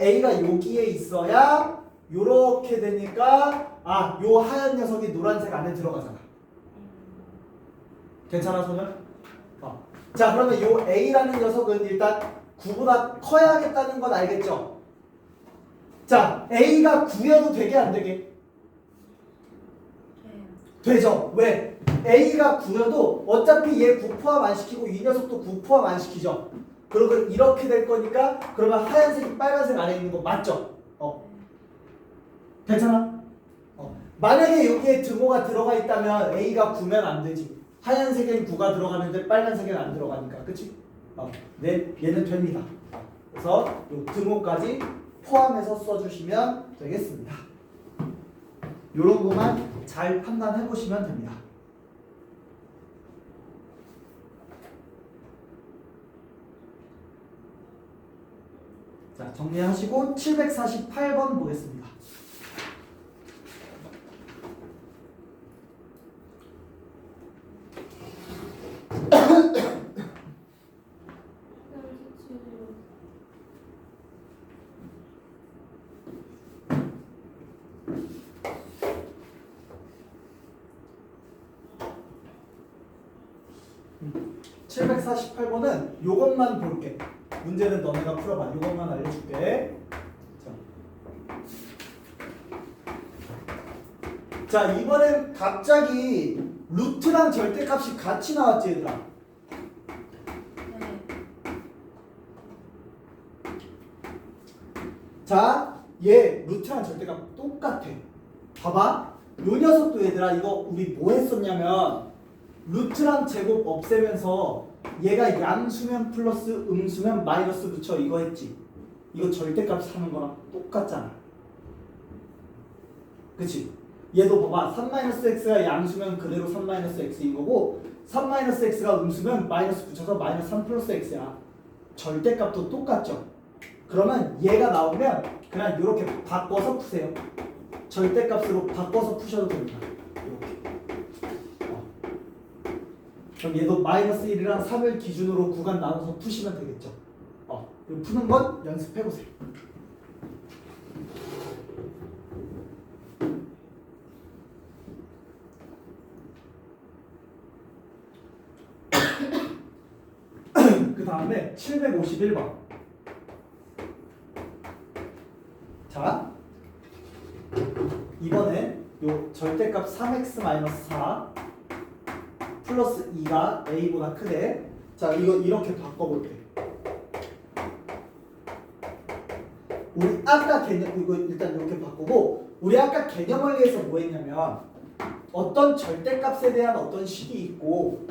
a가 여기에 있어야 요렇게 되니까 요 하얀 녀석이 노란색 안에 들어가잖아. 괜찮아, 소녀? 자, 그러면 요 a라는 녀석은 일단 9보다 커야겠다는 건 알겠죠? 자, a가 9여도 되게 안 되게?
네.
되죠. 왜? a가 9여도 어차피 얘 9 포함 안 시키고 이 녀석도 9 포함 안 시키죠. 그리고 이렇게 될 거니까 그러면 하얀색이 빨간색 안에 있는 거 맞죠? 괜찮아? 만약에 여기에 등호가 들어가 있다면 a가 9면 안 되지. 하얀색엔 9가 들어가는데 빨간색엔 안 들어가니까. 그치? 네, 얘는 됩니다. 그래서 요 등호까지 포함해서 써주시면 되겠습니다. 요런 것만 잘 판단해 보시면 됩니다. 자, 정리하시고 748번 보겠습니다. 음, 748번은 요것만 볼게. 문제는 너네가 풀어봐. 요것만 알려줄게. 자, 이번엔 갑자기 루트랑 절대값이 같이 나왔지, 얘들아.
네.
자, 얘 루트랑 절대값 똑같아. 봐봐. 요 녀석도 얘들아, 이거 우리 뭐 했었냐면 루트랑 제곱 없애면서 얘가 양수면 플러스 음수면 마이너스 붙여 이거 했지. 이거 절대값 사는 거랑 똑같잖아. 그치? 얘도 봐봐. 3-x가 양수면 그대로 3-x인 거고 3-x가 음수면 마이너스 붙여서 마이너스 3 플러스 x야. 절대값도 똑같죠? 그러면 얘가 나오면 그냥 이렇게 바꿔서 푸세요. 절대값으로 바꿔서 푸셔도 됩니다. 이렇게.
그럼 얘도 마이너스 1이랑 3을 기준으로 구간 나눠서 푸시면 되겠죠. 그리고 푸는 건 연습해보세요. 그 다음에 751번. 자, 이번엔 요 절대값 3x-4 플러스 2가 a보다 크대. 자, 이거 이렇게 바꿔볼게. 우리 아까 개념, 이거 일단 이렇게 바꾸고, 우리 아까 개념 원리에서 뭐 했냐면, 어떤 절대값에 대한 어떤 식이 있고,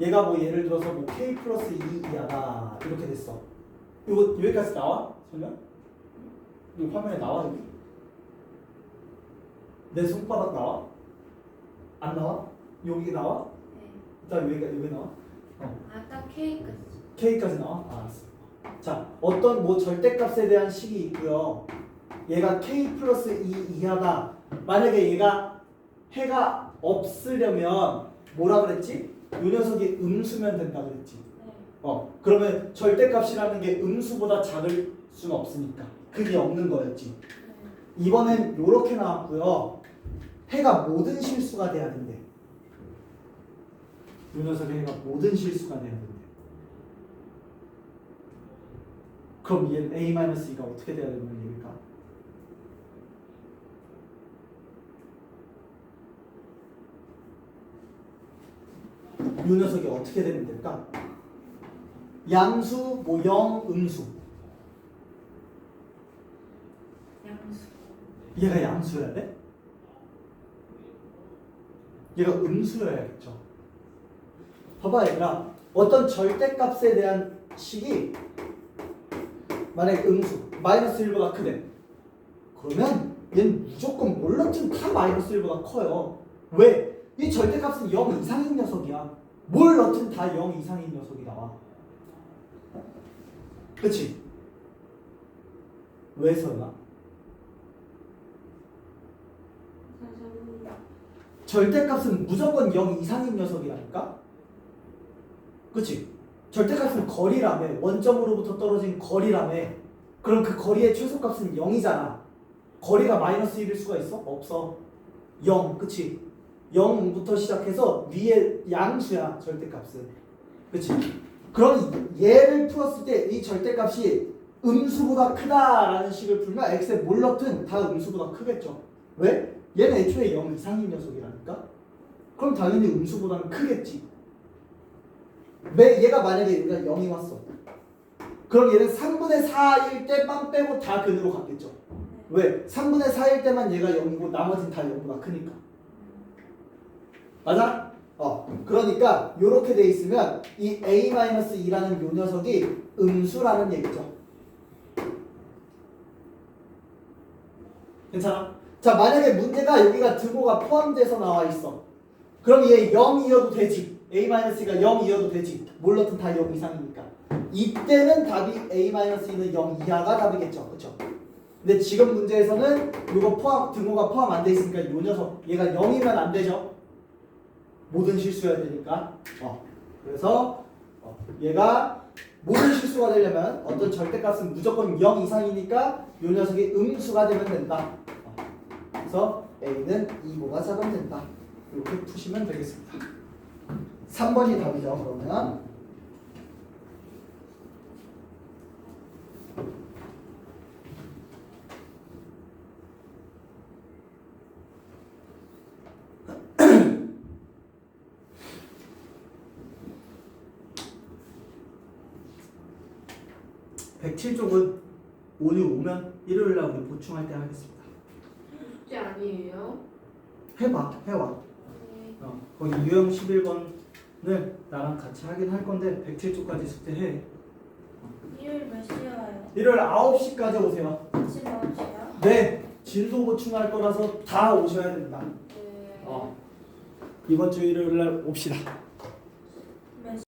얘가 뭐 예를 들어서 뭐 k 플러스 2 이하다 이렇게 됐어. 이거 여기까지 나와? 설명? 이 화면에 나와 여기? 내 손바닥 나와? 안 나와? 여기 나와?
네.
일단 여기 나와?
아까 K까지.
K까지 나와? 알았어. 자, 어떤 뭐 절대값에 대한 식이 있고요. 얘가 K 플러스 2 이하다. 만약에 얘가 해가 없으려면 뭐라 그랬지? 이 녀석이 음수면 된다 그랬지.
네.
그러면 절대값이라는 게 음수보다 작을 수는 없으니까 그게 없는 거였지.
네.
이번엔 요렇게 나왔고요. 해가 모든 실수가 돼야 된대. 이 녀석의 해가 모든 실수가 돼야 된대. 그럼 얘는 a-2가 어떻게 돼야 되는 얘기일까? 이 녀석이 어떻게 되면 될까? 양수, 뭐 0, 음수.
양수.
얘가 양수여야 돼? 얘가 음수여야겠죠. 봐봐 얘들아, 어떤 절대값에 대한 식이 만약에 음수, 마이너스 1보다 크대. 그러면 얘는 무조건 뭘 넣든 다 마이너스 1보다 커요. 왜? 이 절대값은 0 이상인 녀석이야. 뭘 넣든 다 0 이상인 녀석이 나와. 그치? 왜 설마? 절대값은 무조건 0 이상인 녀석이라니까? 그치? 절대값은 거리라며. 원점으로부터 떨어진 거리라며. 그럼 그 거리의 최소값은 0이잖아. 거리가 마이너스 1일 수가 있어? 없어. 0, 그치? 0부터 시작해서 위에 양수야, 절대값은. 그치? 그럼 얘를 풀었을 때 이 절대값이 음수보다 크다라는 식을 풀면 x에 뭘 넣든 다 음수보다 크겠죠. 왜? 얘는 애초에 0 이상인 녀석이라니까? 그럼 당연히 음수보다는 크겠지. 얘가 만약에 여기가 0이 왔어. 그럼 얘는 3분의 4일 때 빵 빼고 다 근으로 갔겠죠. 왜? 3분의 4일 때만 얘가 0이고 나머지는 다 0보다 크니까. 맞아? 그러니까 이렇게 돼 있으면 이 a-2라는 요 녀석이 음수라는 얘기죠. 괜찮아? 자, 만약에 문제가 여기가 등호가 포함돼서 나와 있어. 그럼 얘 0이어도 되지. a-가 0이어도 되지. 뭘 넣든 다 0 이상이니까. 이때는 답이 a-는 0 이하가 답이겠죠. 그쵸? 근데 지금 문제에서는 이거 등호가 포함 안 돼 있으니까 요 녀석 얘가 0이면 안 되죠. 모든 실수여야 되니까. 그래서 얘가 모든 실수가 되려면 어떤 절대값은 무조건 0 이상이니까 요 녀석이 음수가 되면 된다. 그래서 a는 2보다 작으면 된다. 이렇게 푸시면 되겠습니다. 3번이 답이죠. 그러면 (107쪽은) 오늘 오면 일요일날 우리 보충할 때 하겠습니다.
숙제 아니에요?
해와.
네.
거기 유형 11번을 나랑 같이 하긴 할 건데 107쪽까지 숙제해.
일요일 몇 시에 와요?
일요일 9시까지 오세요.
아침 9시요?
네, 진도 보충할 거라서 다 오셔야 된다.
네.
이번 주 일요일 날 옵시다.